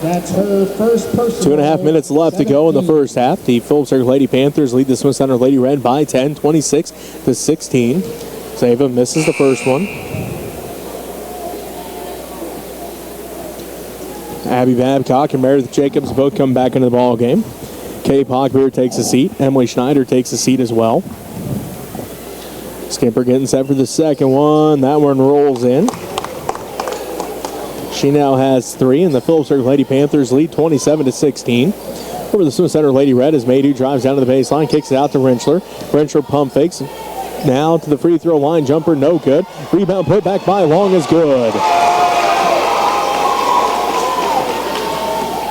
Speaker 6: That's her first personal.
Speaker 2: 2.5 minutes left to go in the first half. The Phillipsburg Lady Panthers lead the Smith Center Lady Red by 10, 26-16. Zava misses the first one. Abby Babcock and Meredith Jacobs both come back into the ball game. Kay Pockbeer takes a seat. Emily Schneider takes a seat as well. Skimper getting set for the second one. That one rolls in. She now has 3, and the Phillipsburg Lady Panthers lead 27-16. Over the Smith Center Lady Red as Maydew drives down to the baseline, kicks it out to Rentschler. Rentschler pump fakes. Now to the free throw line, jumper no good. Rebound put back by Long is good.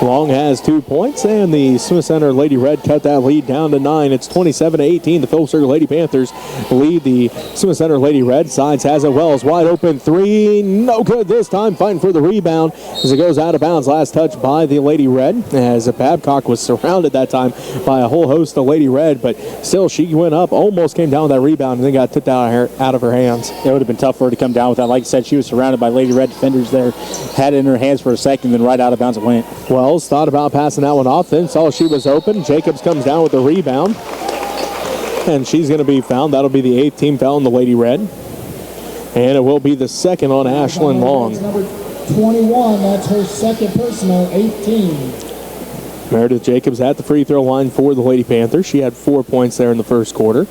Speaker 2: Long has 2 points, and the Smith Center Lady Red cut that lead down to 9. It's 27-18. The Phillipsburg Lady Panthers lead the Smith Center Lady Red. Sides has it. Wells wide open 3. No good this time. Fighting for the rebound as it goes out of bounds. Last touch by the Lady Red as Babcock was surrounded that time by a whole host of Lady Red, but still she went up, almost came down with that rebound, and then got tipped out of her hands.
Speaker 7: It would have been tough for her to come down with that. Like I said, she was surrounded by Lady Red defenders there. Had it in her hands for a second, then right out of bounds it went.
Speaker 2: Wells thought about passing that one off, then saw she was open. Jacobs comes down with the rebound, and she's going to be fouled. That'll be the 8th team foul on the Lady Red, and it will be the second on Ashlyn Long.
Speaker 6: Number 21, that's her second personal, 18.
Speaker 2: Meredith Jacobs at the free throw line for the Lady Panthers. She had 4 points there in the first quarter.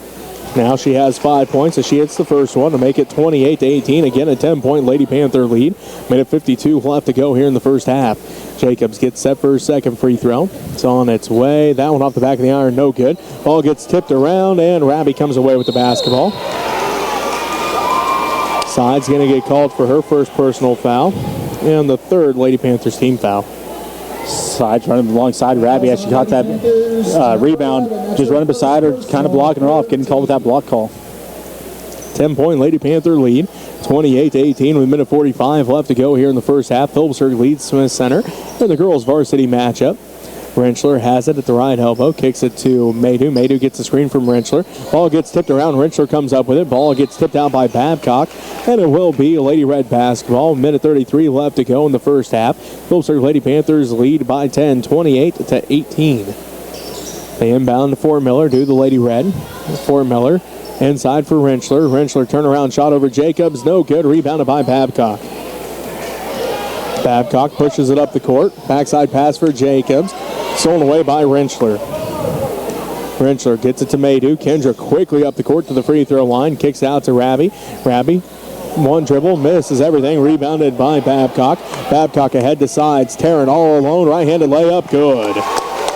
Speaker 2: Now she has 5 points as she hits the first one to make it 28-18. Again, a 10-point Lady Panther lead. Minute 52 left to go here in the first half. Jacobs gets set for her second free throw. It's on its way. That one off the back of the iron, no good. Ball gets tipped around, and Rabbie comes away with the basketball. Side's going to get called for her first personal foul, and the third Lady Panthers team foul.
Speaker 7: Sides running alongside Rabbie as she caught that rebound. Just running beside her, kind of blocking her off, getting called with that block call.
Speaker 2: 10-point Lady Panther lead, 28-18 with minute 45 left to go here in the first half. Phillipsburg leads Smith Center in the girls' varsity matchup. Rentschler has it at the right elbow, kicks it to Maydew. Maydew gets the screen from Rentschler. Ball gets tipped around. Rentschler comes up with it. Ball gets tipped out by Babcock, and it will be Lady Red basketball. Minute 33 left to go in the first half. Phillipsburg Lady Panthers lead by 10, 28-18. They inbound to Fort Miller, do the Lady Red. Fort Miller inside for Rentschler. Rentschler turnaround shot over Jacobs. No good. Rebounded by Babcock. Babcock pushes it up the court. Backside pass for Jacobs. Stolen away by Rentschler. Rentschler gets it to Maydew. Kendra quickly up the court to the free throw line. Kicks out to Rabbie. Rabbie, one dribble, misses everything. Rebounded by Babcock. Babcock ahead to Sides. Taryn all alone. Right-handed layup. Good.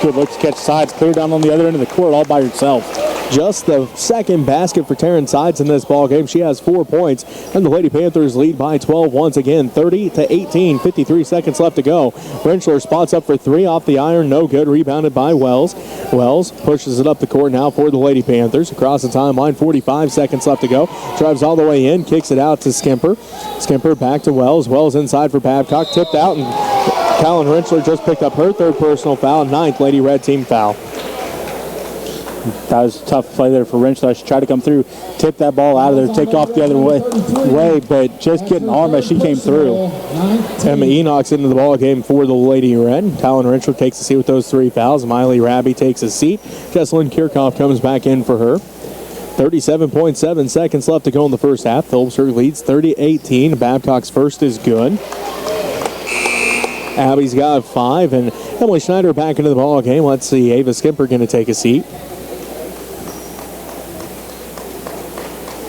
Speaker 7: Good look to catch Sides. Clear down on the other end of the court all by herself.
Speaker 2: Just the second basket for Taryn Sides in this ball game. She has 4 points, and the Lady Panthers lead by 12 once again, 30-18. 53 seconds left to go. Rentschler spots up for 3 off the iron, no good. Rebounded by Wells. Wells pushes it up the court now for the Lady Panthers. Across the timeline, 45 seconds left to go. Drives all the way in, kicks it out to Skimper. Skimper back to Wells. Wells inside for Babcock, tipped out, and Callan Rentschler just picked up her third personal foul, 9th Lady Red team foul.
Speaker 7: That was a tough play there for Renshaw. She tried to come through, tip that ball out of there, take off the other way, but just getting armed as she came through.
Speaker 4: Emma Enoch's into the ball game for the Lady Red. Talon Renshaw takes a seat with those 3 fouls. Miley Raby takes a seat. Jesselyn Kirchhoff comes back in for her. 37.7 seconds left to go in the first half. Phillipsburg leads 30-18. Babcock's first is good. Abby's got 5, and Emily Schneider back into the ball game. Let's see, Ava Skimper going to take a seat.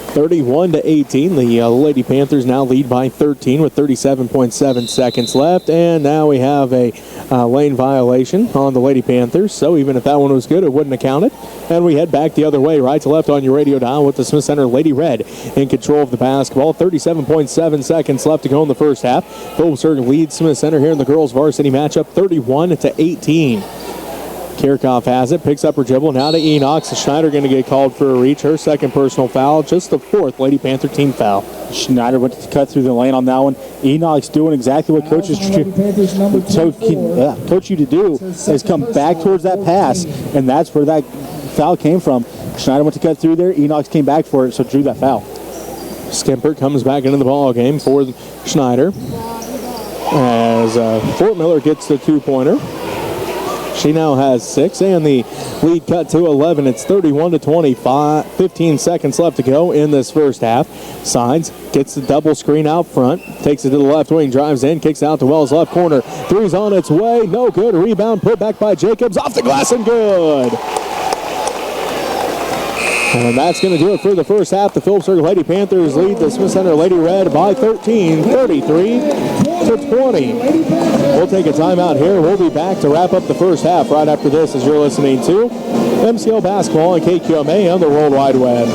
Speaker 4: 31-18. The Lady Panthers now lead by 13 with 37.7 seconds left. And now we have a lane violation on the Lady Panthers. So even if that one was good, it wouldn't have counted. And we head back the other way, right to left on your radio dial with the Smith Center Lady Red in control of the basketball. 37.7 seconds left to go in the first half. Phillipsburg leads Smith Center here in the girls varsity matchup 31-18. Kirchhoff has it, picks up her dribble, now to Enoch. Schneider going to get called for a reach. Her second personal foul, just the 4th Lady Panther team foul.
Speaker 7: Schneider went to cut through the lane on that one. Enoch's doing exactly what coaches coach you to do, is come back towards that pass, and that's where that foul came from. Schneider went to cut through there. Enoch came back for it, so drew that foul.
Speaker 4: Skimper comes back into the ball game for Schneider as Fort Miller gets the 2-pointer. She now has 6, and the lead cut to 11. It's 31-25. 15 seconds left to go in this first half. Sides gets the double screen out front, takes it to the left wing, drives in, kicks out to Wells left corner. Three's on its way, no good. Rebound put back by Jacobs, off the glass and good. And that's going to do it for the first half. The Phillipsburg Lady Panthers lead the Smith Center Lady Red by 13, 33-20. We'll take a timeout here. We'll be back to wrap up the first half right after this as you're listening to MCL Basketball and KQMA on the World Wide Web.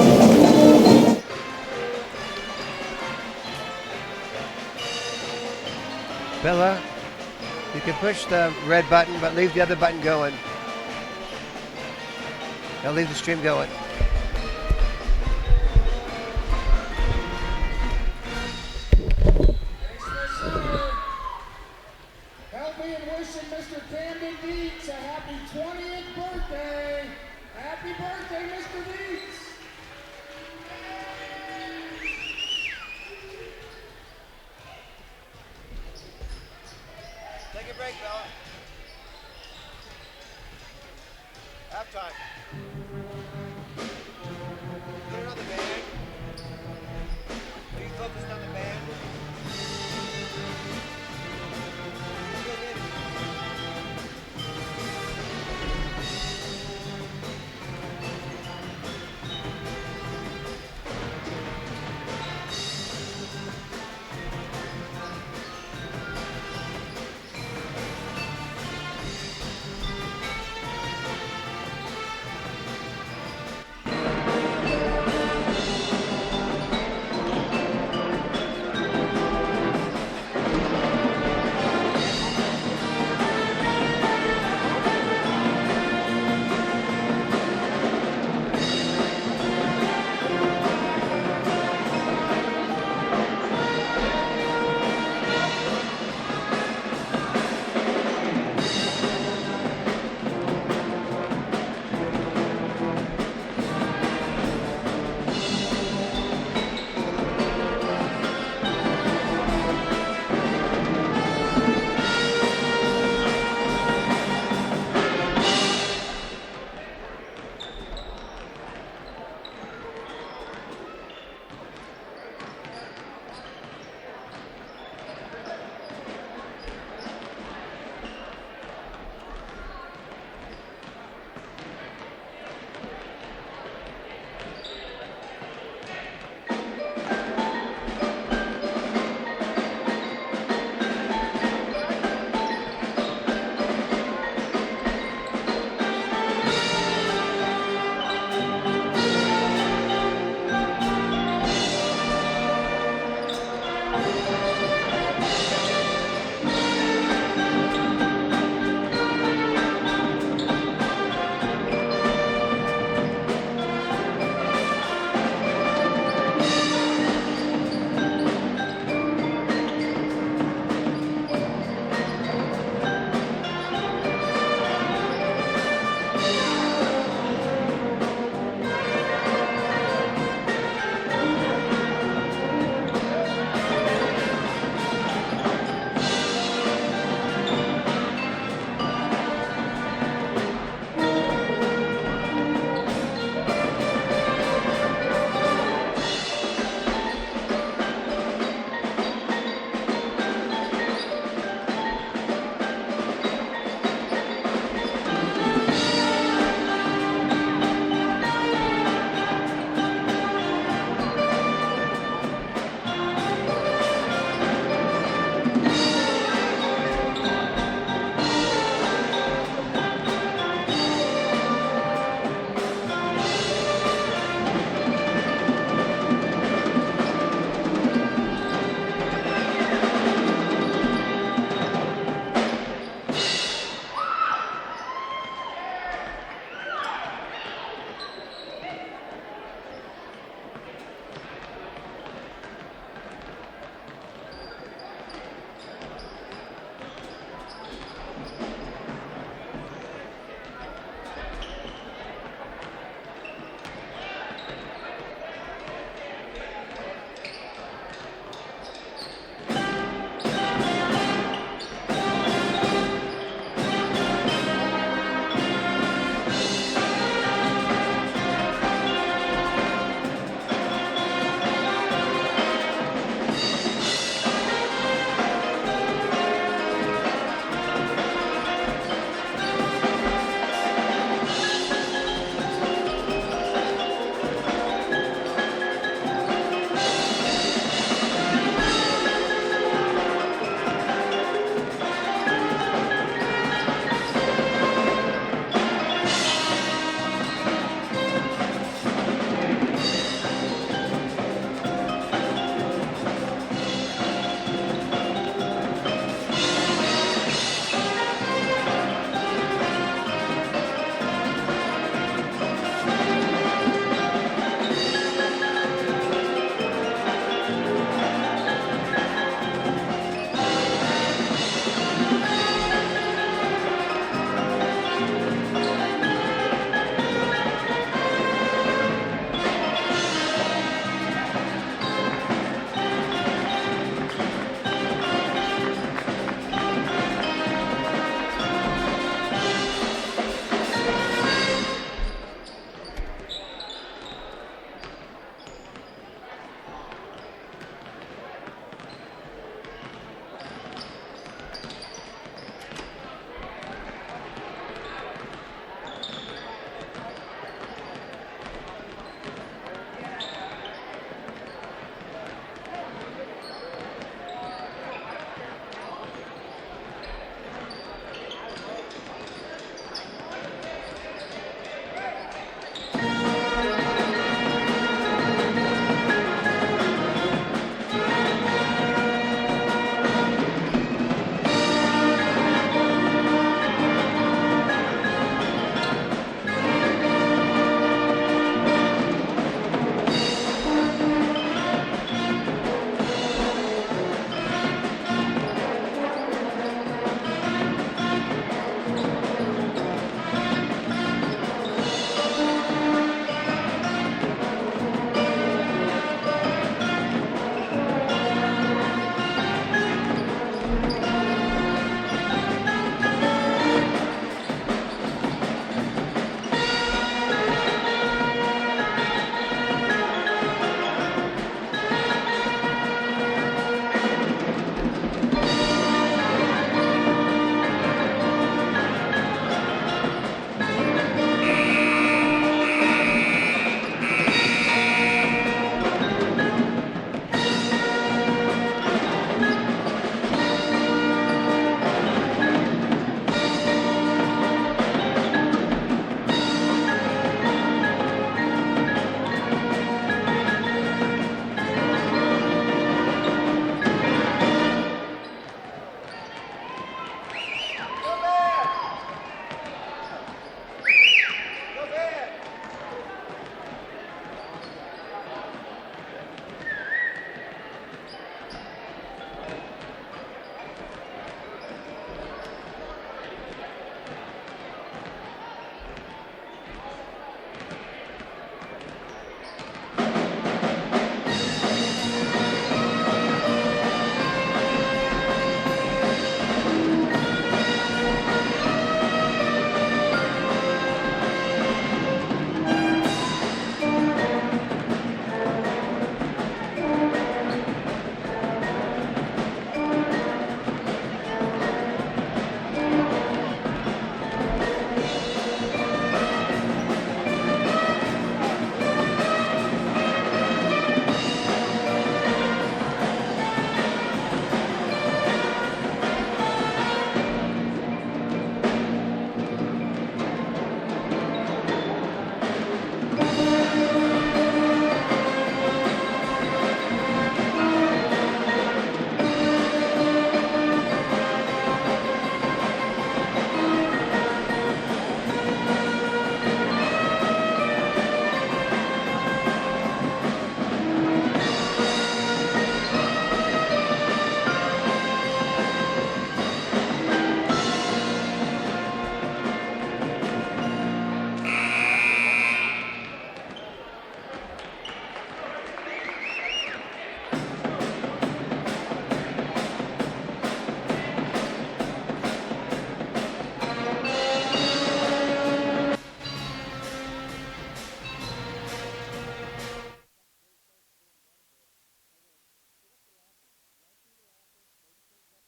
Speaker 5: Bella, you can push the red button, but leave the other button going. Now leave the stream going.
Speaker 6: Help me in wishing Mr. Camden Dietz a happy 20th birthday. Happy birthday, Mr. Dietz.
Speaker 5: Take a break, Bella. Halftime. Put it on the band. Are you focused on the band?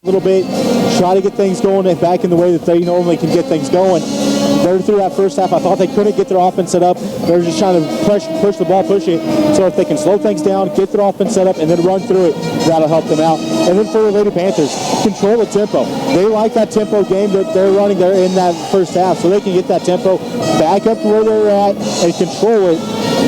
Speaker 7: a little bit, try to get things going back in the way that they normally can get things going. They're through that first half. I thought they couldn't get their offense set up. They're just trying to push the ball, push it. So if they can slow things down, get their offense set up, and then run through it, that'll help them out. And then for the Lady Panthers, control the tempo. They like that tempo game that they're running there in that first half, so they can get that tempo back up to where they're at and control it.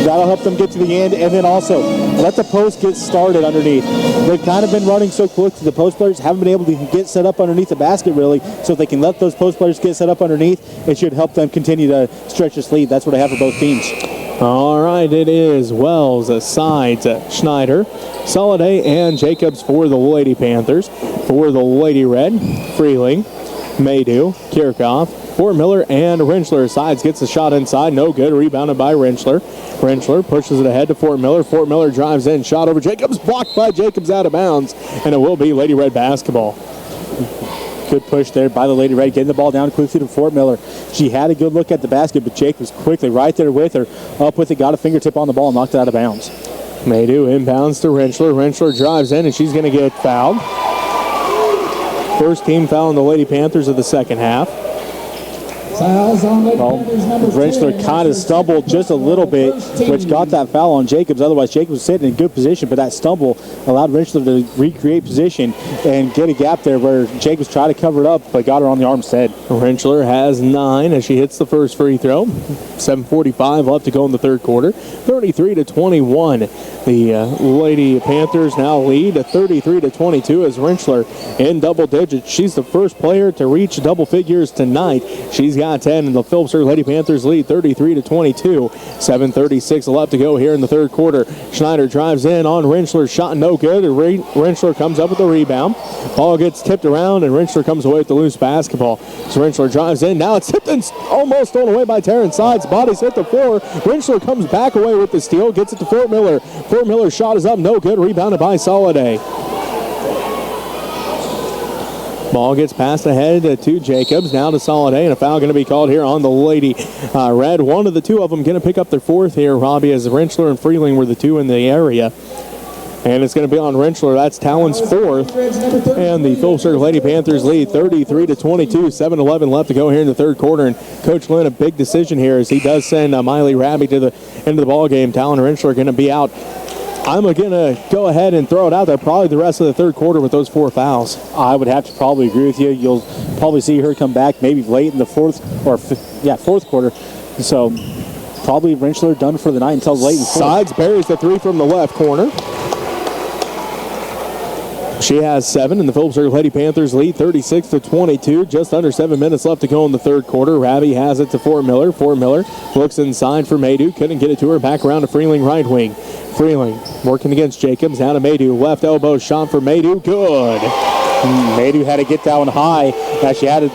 Speaker 7: That'll help them get to the end, and then also let the post get started underneath. They've kind of been running so quick to the post players, haven't been able to get set up underneath the basket really, so if they can let those post players get set up underneath, it should help them continue to stretch this lead. That's what I have for both teams.
Speaker 2: All right, it is Wells, Sides, Schneider, Soliday, and Jacobs for the Lady Panthers. For the Lady Red, Freeling, Maydew, Kirchhoff, for Miller, and Rentschler. Sides gets the shot inside, no good, rebounded by Rentschler. Rentschler pushes it ahead to Fort Miller. Fort Miller drives in, shot over Jacobs, blocked by Jacobs out of bounds, and it will be Lady Red basketball.
Speaker 7: Good push there by the Lady Red, getting the ball down quickly to Fort Miller. She had a good look at the basket, but Jacobs quickly right there with her, up with it, got a fingertip on the ball, knocked it out of bounds.
Speaker 2: Maydew inbounds to Rentschler. Rentschler drives in, and she's going to get fouled. First team foul on the Lady Panthers of the second half.
Speaker 6: Fouls on Lady Panthers number 10.
Speaker 7: Rentschler kind of stumbled just a little bit, which got that foul on Jacobs. Otherwise, Jacobs was sitting in good position, but that stumble allowed Rentschler to recreate position and get a gap there where Jacobs tried to cover it up, but got her on the arm instead.
Speaker 2: Rentschler has 9 as she hits the first free throw. 7:45 left to go in the third quarter. 33-21. The Lady Panthers now lead 33-22 as Rentschler in double digits. She's the first player to reach double figures tonight. She's got 10, and the Phillipsburg Lady Panthers lead 33-22. 7:36 left to go here in the third quarter. Schneider drives in on Rentschler, shot no good. Rentschler comes up with the rebound. Ball gets tipped around, and Rentschler comes away with the loose basketball. So Rentschler drives in. Now it's tipped and almost stolen away by Terrence Sides. Bodies hit the floor. Rentschler comes back away with the steal, gets it to Fort Miller. Fort Miller's shot is up, no good. Rebounded by Soliday. Ball gets passed ahead to Jacobs, now to Soliday, and a foul going to be called here on the Lady Red. One of the two of them going to pick up their fourth here, Robbie, as Rentschler and Freeling were the two in the area. And it's going to be on Rentschler. That's Talon's fourth. And the Phillipsburg Lady Panthers lead 33-22. 7:11 left to go here in the third quarter. And Coach Lynn, a big decision here as he does send Miley Rabbie to the end of the ball game. Talon and Rentschler are going to be out. I'm going to go ahead and throw it out there probably the rest of the third quarter with those 4 fouls.
Speaker 7: I would have to probably agree with you. You'll probably see her come back maybe late in the fourth quarter. So probably Rentschler done for the night until late in the fourth.
Speaker 2: Sides buries the 3 from the left corner. She has 7, and the Phillipsburg Lady Panthers lead 36-22. Just under 7 minutes left to go in the third quarter. Rabbie has it to Fort Miller. Fort Miller looks inside for Maydew. Couldn't get it to her. Back around to Freeling right wing. Freeling working against Jacobs. Down to Maydew. Left elbow shot for Maydew. Good.
Speaker 7: Maydew had to get that one high as she had a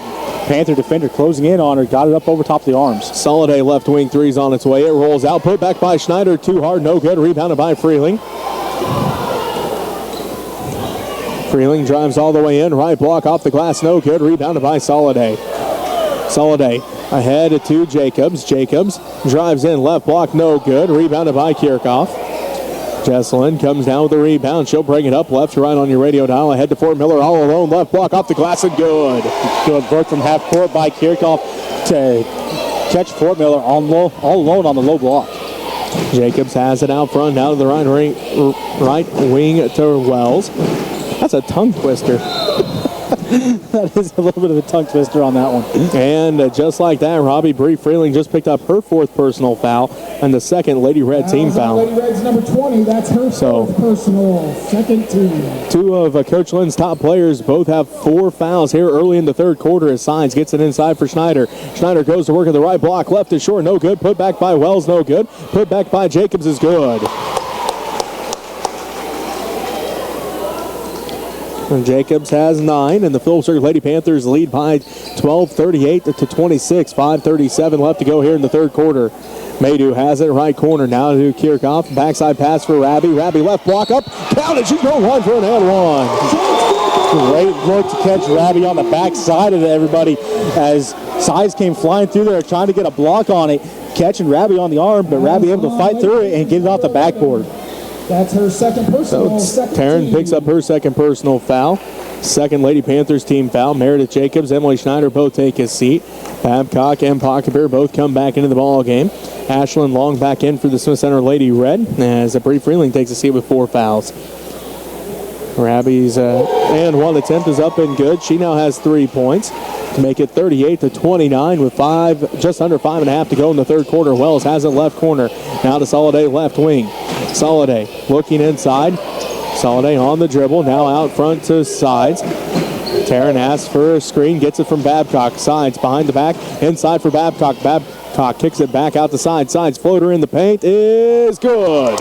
Speaker 7: Panther defender closing in on her. Got it up over top of the arms.
Speaker 2: Soliday left wing 3's on its way. It rolls out. Put back by Schneider. Too hard. No good. Rebounded by Freeling. Freeling drives all the way in. Right block off the glass. No good. Rebounded by Soliday. Soliday ahead to Jacobs. Jacobs drives in. Left block. No good. Rebounded by Kirchhoff. Jesselyn comes down with the rebound. She'll bring it up left to right on your radio dial. Ahead to Fort Miller all alone. Left block off the glass and good.
Speaker 7: Good work from half court by Kirchhoff to catch Fort Miller all alone on the low block.
Speaker 2: Jacobs has it out front. Now to the right wing to Wells. That's a tongue twister.
Speaker 7: That is a little bit of a tongue twister on that one.
Speaker 2: And just like that, Robbie Bree Freeling just picked up her 4th personal foul and the 2nd Lady Red team foul.
Speaker 6: Lady Red's number 20. That's her 4th personal, 2nd team.
Speaker 2: 2 of Coach Lynn's top players both have 4 fouls here early in the third quarter as Sides gets it inside for Schneider. Schneider goes to work at the right block. Left is short, no good. Put back by Wells, no good. Put back by Jacobs is good. And Jacobs has 9, and the Phillipsburg Lady Panthers lead by 12, 38-26. 5:37 left to go here in the third quarter. Maydew has it right corner now to Kirchhoff. Backside pass for Rabbie. Rabbie left block up. Counted. She's going one for an and one.
Speaker 7: Great look to catch Rabbie on the backside of everybody as Sides came flying through there trying to get a block on it. Catching Rabbie on the arm, but Rabbie able to fight through it and get it off the backboard.
Speaker 6: That's her 2nd personal.
Speaker 2: So Taryn picks up her 2nd personal foul.
Speaker 4: Second Lady Panthers team foul. Meredith Jacobs, Emily Schneider both take a seat. Babcock and Pockebear both come back into the ball game. Ashlyn Long back in for the Smith Center Lady Red as Bree Freeling takes a seat with 4 fouls. Rabby's and one attempt is up and good. She now has 3 points to make it 38-29 with just under 5.5 to go in the third quarter. Wells has it left corner. Now to Soliday left wing. Soliday looking inside. Soliday on the dribble. Now out front to Sides. Taryn asks for a screen. Gets it from Babcock. Sides behind the back. Inside for Babcock. Babcock kicks it back out the side. Sides floater in the paint is good.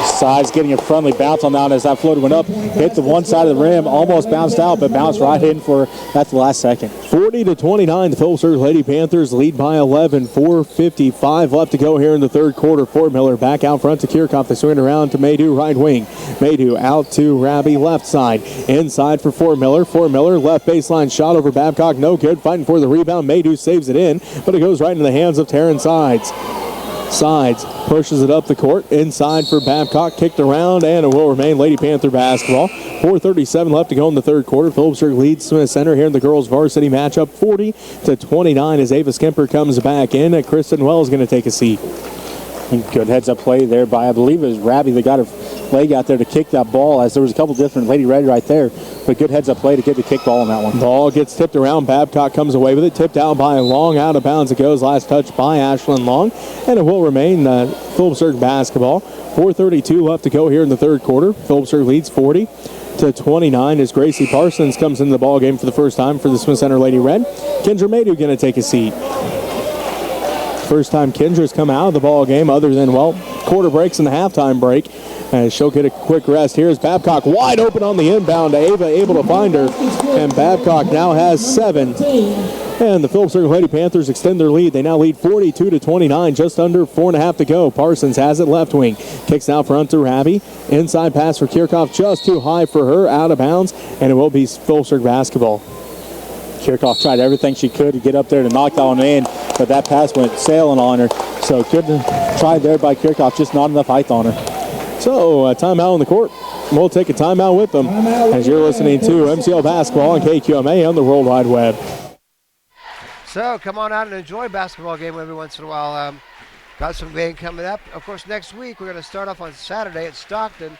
Speaker 7: Sides getting a friendly bounce on that as that floater went up, hit the one side of the rim, almost bounced out, but bounced right in for that's the last second.
Speaker 4: 40-29, the Phillipsburg Lady Panthers lead by 11. 4:55 left to go here in the third quarter. Fort Miller back out front to Kirchhoff. They swing around to Maydew right wing. Maydew out to Rabby left side. Inside for Fort Miller. Fort Miller left baseline shot over Babcock. No good. Fighting for the rebound. Maydew saves it in, but it goes right into the hands of Taryn Sides. Sides pushes it up the court. Inside for Babcock. Kicked around, and it will remain Lady Panther basketball. 4:37 left to go in the third quarter. Phillipsburg leads Smith Center here in the girls varsity matchup 40-29 as Ava Skimper comes back in. Kristen Wells is going to take a seat.
Speaker 7: Good heads-up play there by, I believe it was Rabby that got her leg out there to kick that ball, as there was a couple different Lady Red right there. But good heads-up play to get the kick ball on that one.
Speaker 4: Ball gets tipped around. Babcock comes away with it. Tipped out by Long. Out of bounds it goes. Last touch by Ashlyn Long. And it will remain Phillipsburg basketball. 4:32 left to go here in the third quarter. Phillipsburg leads 40-29 as Gracie Parsons comes into the ball game for the first time for the Smith Center Lady Red. Kendra Maydew going to take a seat. First time Kendra's come out of the ball game other than, quarter breaks and the halftime break. And she'll get a quick rest. Here's Babcock wide open on the inbound. Ava able to find her. And Babcock now has 7. And the Phillipsburg Lady Panthers extend their lead. They now lead 42-29, just under 4.5 to go. Parsons has it left wing. Kicks out front to Rabby. Inside pass for Kirchhoff, just too high for her, out of bounds. And it will be Phillipsburg basketball.
Speaker 7: Kirchhoff tried everything she could to get up there to knock that one in, but that pass went sailing on her. So good try there by Kirchhoff, just not enough height on her.
Speaker 4: So a timeout on the court. We'll take a timeout with them as you're listening to MCL Basketball on KQMA on the World Wide Web.
Speaker 5: So come on out and enjoy a basketball game every once in a while. Got some game coming up. Of course, next week we're going to start off on Saturday at Stockton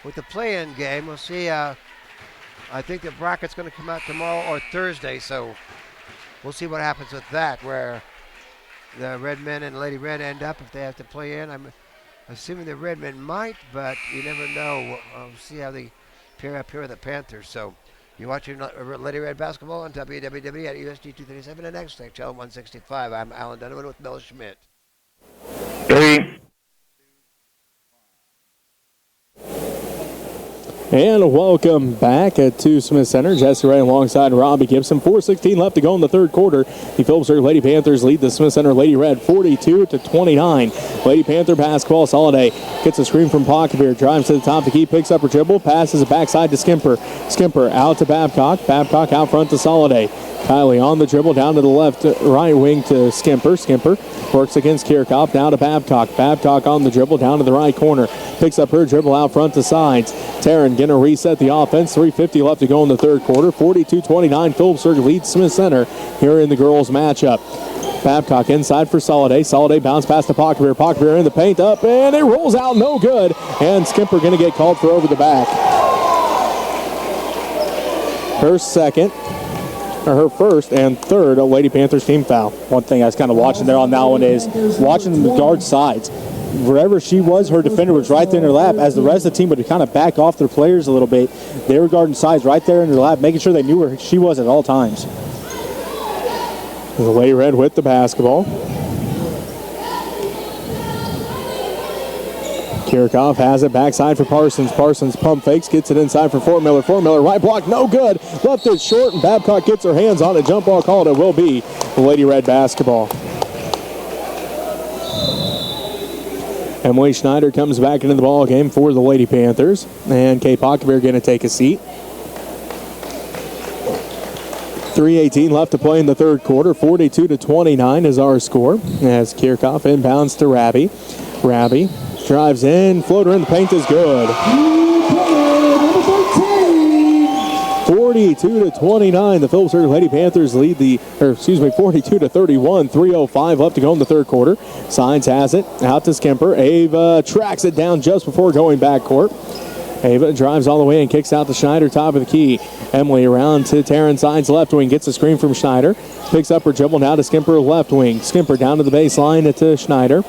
Speaker 5: with the play-in game. We'll see. I think the bracket's going to come out tomorrow or Thursday, so we'll see what happens with that, where the Red Men and Lady Red end up if they have to play in. I'm assuming the Red Men might, but you never know. We'll see how they pair up here with the Panthers. So you're watching Lady Red basketball on WWW at USD 237 and X Channel 165. I'm Alan Donovan with Mel Schmidt.
Speaker 1: 3.
Speaker 4: And welcome back to Smith Center. Jesse Ray alongside Robbie Gibson. 4:16 left to go in the third quarter. The Phillipsburg Lady Panthers lead the Smith Center Lady Red 42-29. Lady Panther basketball. Soliday gets a screen from Pockebeer. Drives to the top of the key. Picks up her dribble. Passes it backside to Skimper. Skimper out to Babcock. Babcock out front to Soliday. Kylie on the dribble down to the left, right wing to Skimper. Skimper works against Kirchhoff. Now to Babcock. Babcock on the dribble down to the right corner. Picks up her dribble out front to Sides. Taryn going to reset the offense. 3:50 left to go in the third quarter. 42-29. Phillipsburg leads Smith Center here in the girls matchup. Babcock inside for Soliday. Soliday bounce past to Pockebeer. Pockebeer in the paint up, and it rolls out no good. And Skimper going to get called for over the back. Her first and third Lady Panthers team foul.
Speaker 7: One thing I was kind of watching there on that one is watching the guard Sides. Wherever she was, her defender was right there in her lap. As the rest of the team would kind of back off their players a little bit, they were guarding Sides right there in her lap, making sure they knew where she was at all times.
Speaker 4: The Lady Red with the basketball. Kirchhoff has it backside for Parsons. Parsons pump fakes, gets it inside for Fort Miller. Fort Miller right block, no good. Left it short, and Babcock gets her hands on it. Jump ball called. It will be the Lady Red basketball. Emily Schneider comes back into the ball game for the Lady Panthers, and Kay Pockebeer going to take a seat. 3:18 left to play in the third quarter. 42-29 is our score as Kirchhoff inbounds to Rabby. Rabby drives in, floater in the paint is good.
Speaker 2: 42-29. The Phillipsburg Lady Panthers lead 42-31. 3:05 left to go in the third quarter. Signs has it out to Skimper. Ava tracks it down just before going backcourt. Ava drives all the way and kicks out to Schneider, top of the key. Emily around to Taryn Signs, left wing, gets a screen from Schneider. Picks up her dribble now to Skimper, left wing. Skimper down to the baseline to Schneider.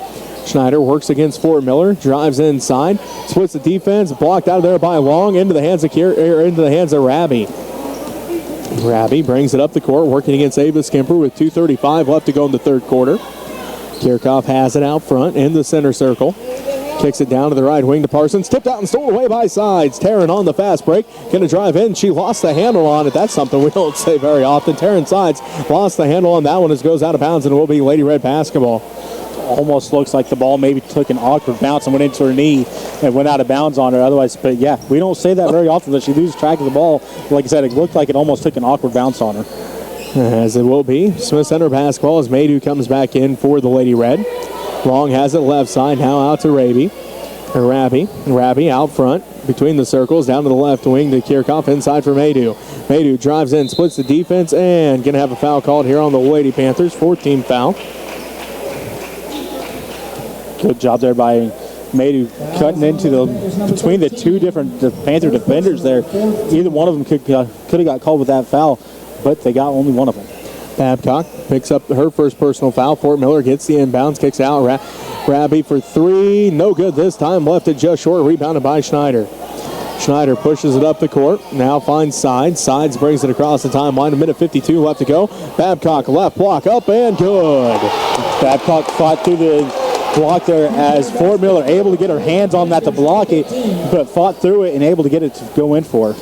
Speaker 2: Schneider works against Fort Miller, drives inside, splits the defense, blocked out of there by Long, into the hands of Rabi. Rabi brings it up the court, working against Ava Skimper with 2:35 left to go in the third quarter. Kirchhoff has it out front in the center circle. Kicks it down to the right wing to Parsons. Tipped out and stolen away by Sides. Taryn on the fast break. Going to drive in. She lost the handle on it. That's something we don't say very often. Taryn Sides lost the handle on that one as it goes out of bounds, and it will be Lady Red basketball.
Speaker 7: Almost looks like the ball maybe took an awkward bounce and went into her knee and went out of bounds on her. Otherwise, but yeah, we don't say that very often that she loses track of the ball. Like I said, it looked like it almost took an awkward bounce on her.
Speaker 2: As it will be. Smith Center basketball as Maydew comes back in for the Lady Red. Long has it left side, now out to Rabi out front between the circles, down to the left wing to Kirchhoff, inside for Maydew. Maydew drives in, splits the defense, and going to have a foul called here on the Lady Panthers. 14 foul.
Speaker 7: Good job there by Maydew cutting into between the two different Panther defenders there. Either one of them could have got called with that foul, but they got only one of them.
Speaker 2: Babcock picks up her first personal foul. Fort Miller gets the inbounds, kicks out. Rabi for three. No good this time. Left it just short. Rebounded by Schneider. Schneider pushes it up the court. Now finds Sides. Sides brings it across the timeline. A minute 52 left to go. Babcock left block up and good.
Speaker 7: Babcock fought through the block there as Fort Miller able to get her hands on that to block it, but fought through it and able to get it to go in for her.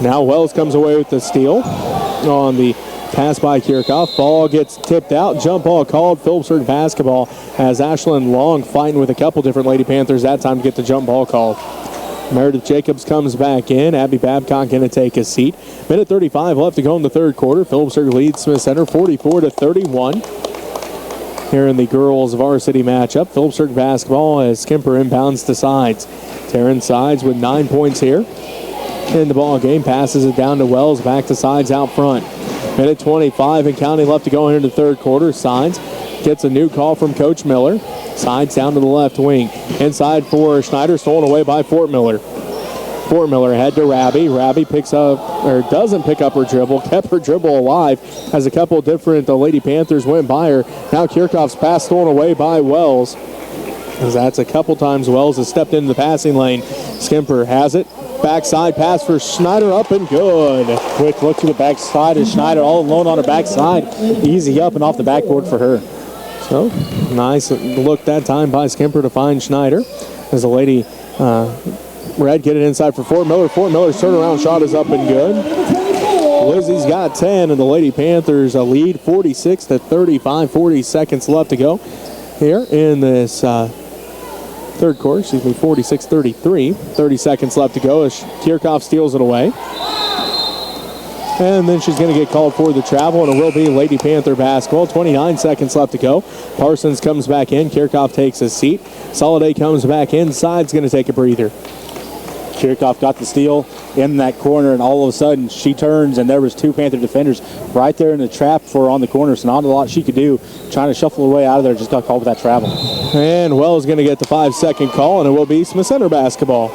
Speaker 2: Now Wells comes away with the steal on the pass by Kirchhoff. Ball gets tipped out. Jump ball called. Phillipsburg basketball as Ashlyn Long fighting with a couple different Lady Panthers that time to get the jump ball called. Meredith Jacobs comes back in. Abby Babcock going to take a seat. Minute 35 left to go in the third quarter. Phillipsburg leads Smith Center 44-31. Here in the girls varsity matchup, Phillipsburg basketball as Skimper inbounds to Sides. Taryn Sides with 9 points here in the ball game. Passes it down to Wells. Back to Sides out front. Minute 25 and counting left to go into the third quarter. Sides gets a new call from Coach Miller. Sides down to the left wing. Inside for Schneider, stolen away by Fort Miller. Fort Miller head to Rabi. Rabi doesn't pick up her dribble, kept her dribble alive as a couple different Lady Panthers went by her. Now Kirchhoff's pass stolen away by Wells. As that's a couple times Wells has stepped into the passing lane. Skimper has it. Backside pass for Schneider, up and good.
Speaker 7: Quick look to the backside as Schneider all alone on her backside. Easy up and off the backboard for her.
Speaker 2: So, nice look that time by Skimper to find Schneider. As the Lady Red get it inside for Fort Miller. Fort Miller's turnaround shot is up and good. Lizzie's got 10, and the Lady Panthers lead 46-35. 40 seconds left to go here in this third quarter. 46-33. 30 seconds left to go as Kirchhoff steals it away. And then she's going to get called for the travel, and it will be Lady Panther basketball. 29 seconds left to go. Parsons comes back in. Kirchhoff takes his seat. Soliday comes back inside. Is going to take a breather.
Speaker 7: Kirchhoff got the steal in that corner, and all of a sudden she turns, and there was two Panther defenders right there in the trap for her on the corner, so not a lot she could do. Trying to shuffle her way out of there, just got called with that travel.
Speaker 2: And Wells going to get the 5-second call, and it will be Smith Center basketball.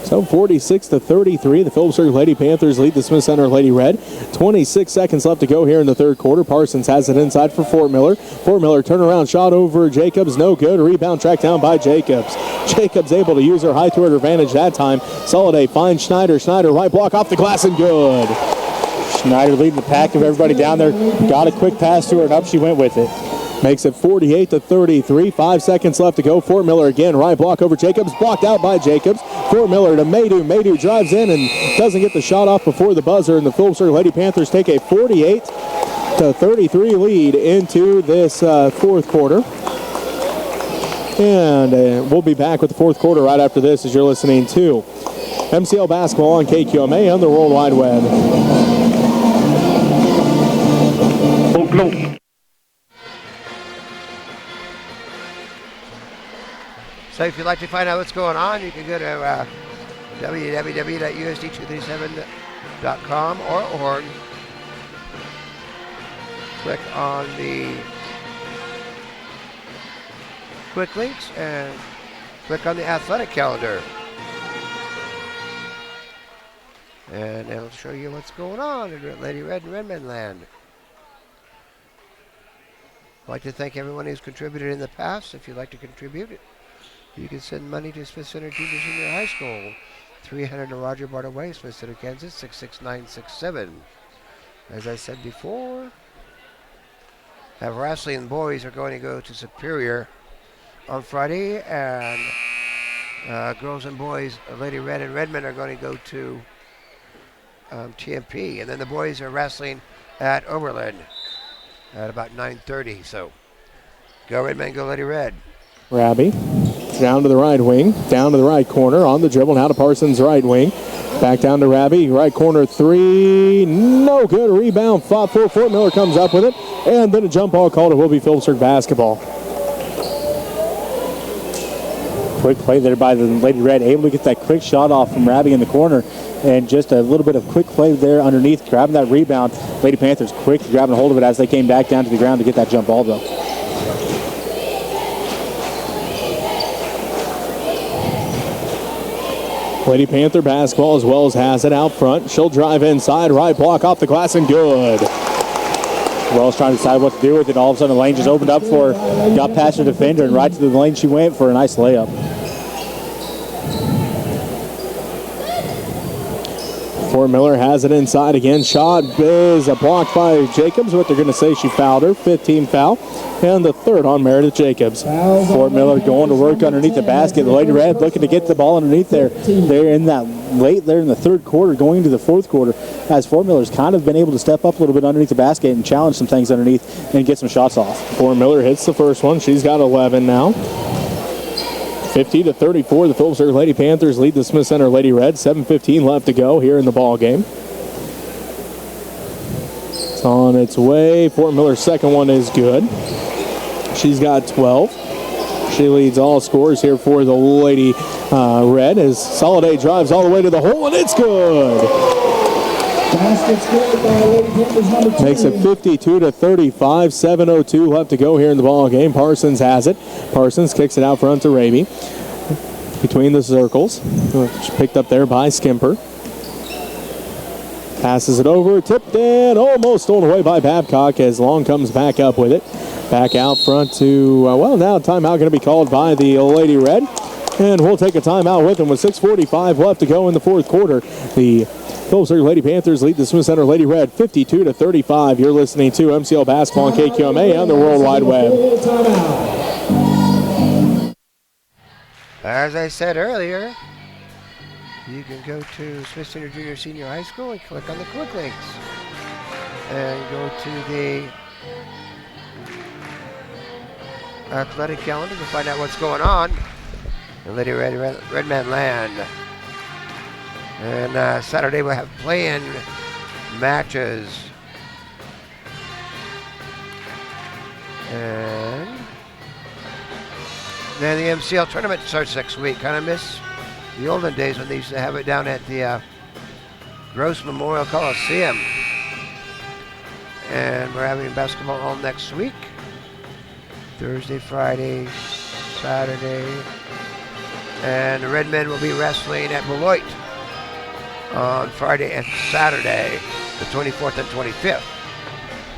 Speaker 2: So 46-33, the Phillipsburg Lady Panthers lead the Smith Center Lady Red. 26 seconds left to go here in the third quarter. Parsons has it inside for Fort Miller. Fort Miller turnaround shot over Jacobs, no good. Rebound tracked down by Jacobs. Jacobs able to use her high to her advantage that time. Soliday finds Schneider. Schneider right block off the glass and good.
Speaker 7: Schneider leading the pack of everybody down there. Got a quick pass to her and up she went with it.
Speaker 2: Makes it 48-33. 5 seconds left to go. Fort Miller again. Right block over Jacobs. Blocked out by Jacobs. Fort Miller to Maydew. Maydew drives in and doesn't get the shot off before the buzzer. And the Phillipsburg Lady Panthers take a 48-33 lead into this fourth quarter. And we'll be back with the fourth quarter right after this as you're listening to MCL Basketball on KQMA on the World Wide Web.
Speaker 5: So if you'd like to find out what's going on, you can go to www.usd237.com or org. Click on the quick links and click on the athletic calendar. And it'll show you what's going on in Lady Red and Redmen land. I'd like to thank everyone who's contributed in the past. If you'd like to contribute it, you can send money to Smith Center Junior Senior High School, 300 Roger Barta Way, Smith Center, Kansas, 66967. As I said before, have wrestling boys are going to go to Superior on Friday, and girls and boys, Lady Red and Redmen, are going to go to TMP, and then the boys are wrestling at Oberlin at about 9:30. So go Redmen, go Lady Red.
Speaker 4: Rabi down to the right wing, down to the right corner, on the dribble, now to Parsons' right wing. Back down to Rabi, right corner three, no good. Rebound, fought for. Fort Miller comes up with it, and then a jump ball called. It will be Phillipsburg basketball.
Speaker 7: Quick play there by the Lady Red, able to get that quick shot off from Rabi in the corner, and just a little bit of quick play there underneath, grabbing that rebound. Lady Panthers quick grabbing a hold of it as they came back down to the ground to get that jump ball, though.
Speaker 4: Lady Panther basketball as well as has it out front. She'll drive inside, right block off the glass, and good.
Speaker 7: Wells trying to decide what to do with it. All of a sudden the lane just opened up for her. Got past her defender, and right to the lane she went for a nice layup.
Speaker 4: Fort Miller has it inside again. Shot is blocked by Jacobs, but they're going to say she fouled her. 15 foul, and the third on Meredith Jacobs.
Speaker 7: Fort Miller going to work underneath the basket. The Lady Red looking to get the ball underneath there. They're in that late there in the third quarter, going into the fourth quarter, as Fort Miller's kind of been able to step up a little bit underneath the basket and challenge some things underneath and get some shots off.
Speaker 4: Fort Miller hits the first one. She's got 11 now. 50-34, the Phillipsburg Lady Panthers lead the Smith Center Lady Red. 7:15 left to go here in the ball game. It's on its way. Fort Miller's second one is good. She's got 12. She leads all scores here for the Lady Red as Soliday drives all the way to the hole, and it's good. Makes it 52-35, 7:02 left to go here in the ball game. Parsons has it. Parsons kicks it out front to Raby. Between the circles. Picked up there by Skimper. Passes it over, tipped in, almost stolen away by Babcock as Long comes back up with it. Back out front to, now timeout going to be called by the Lady Red. And we'll take a timeout with them with 6:45 left to go in the fourth quarter. The Phillipsburg Lady Panthers lead the Smith Center Lady Red 52-35. You're listening to MCL Basketball on KQMA on the World Wide Web.
Speaker 5: As I said earlier, you can go to Smith Center Junior Senior High School and click on the quick links. And go to the athletic calendar to find out what's going on in Lady Redman land. And Saturday we'll have play-in matches. And then the MCL tournament starts next week. Kind of miss the olden days when they used to have it down at the Gross Memorial Coliseum. And we're having basketball all next week. Thursday, Friday, Saturday. And the Redmen will be wrestling at Beloit on Friday and Saturday, the 24th and 25th.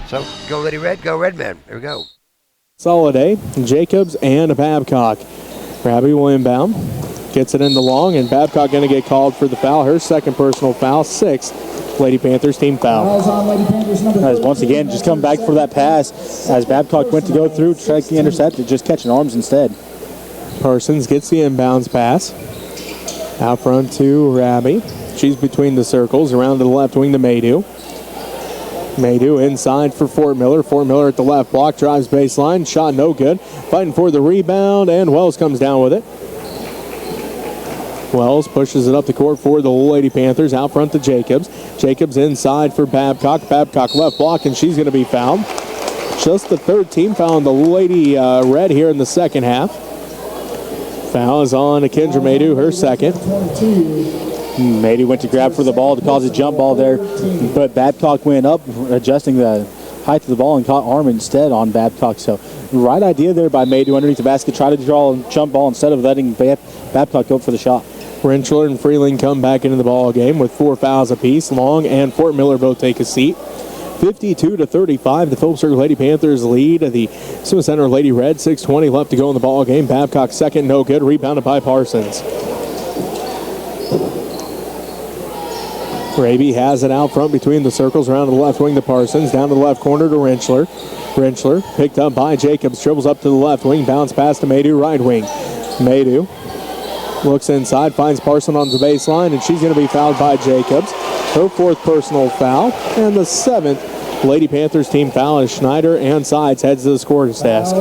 Speaker 5: So go Lady Red, go Redmen. Here we go.
Speaker 4: Soliday, Jacobs, and Babcock. Rabi will inbound. Gets it into Long, and Babcock going to get called for the foul. Her second personal foul, 6th Lady Panthers team foul.
Speaker 7: As once again, just come back for that pass as Babcock went to go through, try to intercept it, just catching arms instead.
Speaker 4: Parsons gets the inbounds pass. Out front to Rabi. She's between the circles. Around to the left wing to Maydew. Maydew inside for Fort Miller. Fort Miller at the left block. Drives baseline. Shot no good. Fighting for the rebound, and Wells comes down with it. Wells pushes it up the court for the Lady Panthers. Out front to Jacobs. Jacobs inside for Babcock. Babcock left block, and she's going to be fouled. Just the third team foul on the Lady Red here in the second half.
Speaker 2: Foul is on Kendra Maydew, her second.
Speaker 7: Maydew went to grab for the ball to cause a jump ball there, but Babcock went up, adjusting the height of the ball and caught arm instead on Babcock. So right idea there by Maydew underneath the basket. Try to draw a jump ball instead of letting Babcock go for the shot.
Speaker 2: Rentschler and Freeling come back into the ball game with 4 fouls apiece. Long and Fort Miller both take a seat. 52-35, the Phillipsburg Lady Panthers lead the Smith Center Lady Red. 6:20 left to go in the ball game. Babcock second, no good. Rebounded by Parsons. Raby has it out front between the circles, around to the left wing to Parsons, down to the left corner to Rentschler. Rentschler picked up by Jacobs, dribbles up to the left wing, bounce pass to Maydew, right wing. Maydew looks inside, finds Parson on the baseline, and she's going to be fouled by Jacobs. Her 4th personal foul, and the 7th Lady Panthers team foul as Schneider and Sides heads to the scorer's desk.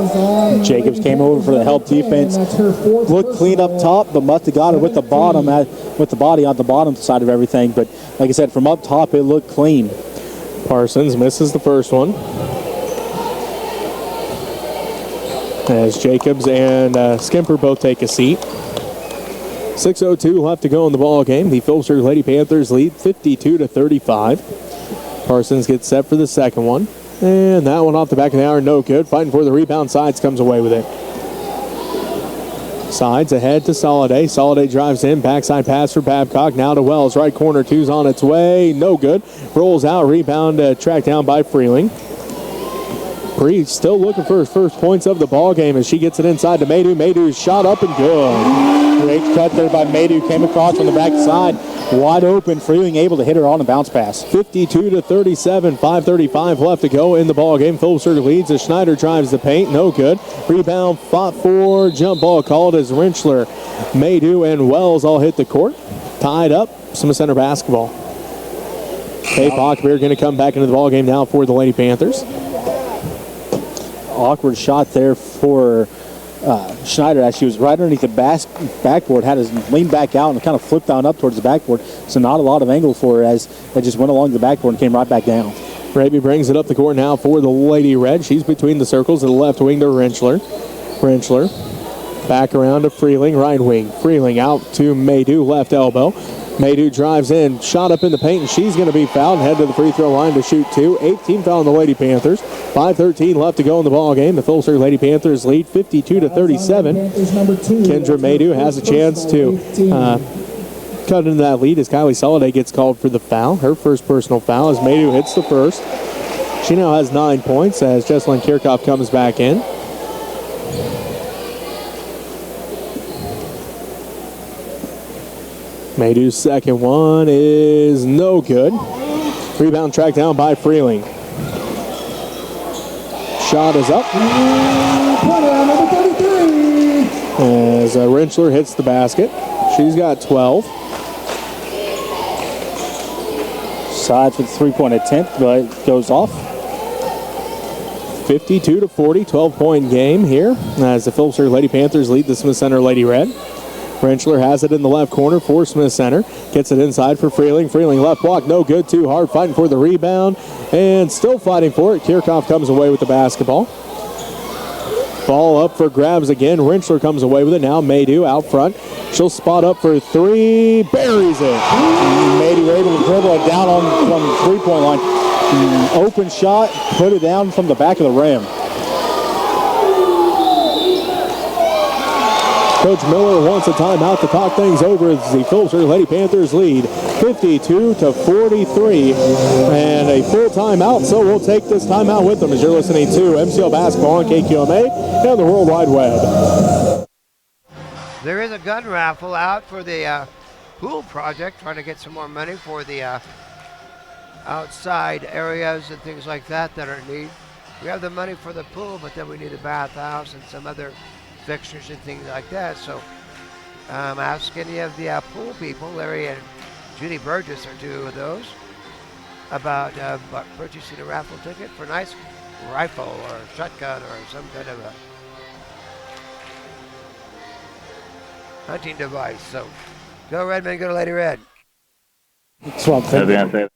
Speaker 7: Jacobs came over for the help defense. Looked clean up top, but must have got it with the bottom, with the body on the bottom side of everything. But like I said, from up top, it looked clean.
Speaker 2: Parsons misses the first one. As Jacobs and Skimper both take a seat. 6:02 left to go in the ball game. The Phillipsburg Lady Panthers lead 52-35. Parsons gets set for the second one. And that one off the back of the iron, no good. Fighting for the rebound, Sides comes away with it. Sides ahead to Soliday. Soliday drives in, backside pass for Babcock. Now to Wells, right corner, 2's on its way, no good. Rolls out, rebound tracked down by Freeling. Bree still looking for his first points of the ball game as she gets it inside to Maydew. Maydew's shot up and good.
Speaker 7: Great cut there by Maydew. Came across from the backside. Wide open. Freeling able to hit her on a bounce pass.
Speaker 2: 52-37. 5:35 left to go in the ball game. Phillipsburg leads as Schneider drives the paint. No good. Rebound fought for. Jump ball called as Rentschler, Maydew, and Wells all hit the court. Tied up. Smith Center basketball. Kay Pockbeer going to come back into the ball game now for the Lady Panthers.
Speaker 7: Awkward shot there for Schneider as she was right underneath the backboard, had to lean back out and kind of flipped down up towards the backboard, so not a lot of angle for her as it just went along the backboard and came right back down.
Speaker 2: Raby brings it up the court now for the Lady Red. She's between the circles to the left wing to Rentschler. Rentschler back around to Freeling, right wing. Freeling out to Maydew, left elbow. Maydew drives in, shot up in the paint, and she's going to be fouled and head to the free throw line to shoot 2. 18 foul on the Lady Panthers. 5:13 left to go in the ball game. The Phillipsburg Lady Panthers lead 52-37. Kendra Maydew has a chance to cut into that lead as Kylie Soliday gets called for the foul. Her first personal foul as Maydew hits the first. She now has 9 points as Jesselyn Kirchhoff comes back in. Maydew's second one is no good. Rebound tracked down by Freeling. Shot is up. As Rentschler hits the basket. She's got 12.
Speaker 7: Sides with 3-point attempt, but it goes off.
Speaker 2: 52-40, 12-point game here as the Phillipsburg Lady Panthers lead the Smith Center Lady Red. Rentschler has it in the left corner for Smith Center. Gets it inside for Freeling. Freeling left block, no good, too hard. Fighting for the rebound and still fighting for it. Kirchhoff comes away with the basketball. Ball up for grabs again. Rentschler comes away with it. Now Maydew out front. She'll spot up for 3. Buries it.
Speaker 7: Maydew able to dribble it down from the 3-point line. Open shot, put it down from the back of the rim.
Speaker 2: Coach Miller wants a timeout to talk things over as the Phillipsburg Lady Panthers lead 52-43 and a full timeout, so we'll take this timeout with them as you're listening to MCL Basketball on KQMA and the World Wide Web.
Speaker 5: There is a gun raffle out for the pool project, trying to get some more money for the outside areas and things like that are in need. We have the money for the pool, but then we need a bathhouse and some other fixtures and things like that. So I'm asking any of the pool people, Larry and Judy Burgess are 2 of those, about purchasing a raffle ticket for a nice rifle or a shotgun or some kind of a hunting device. So go Redmen, go to Lady Red.
Speaker 7: That's what I'm thinking.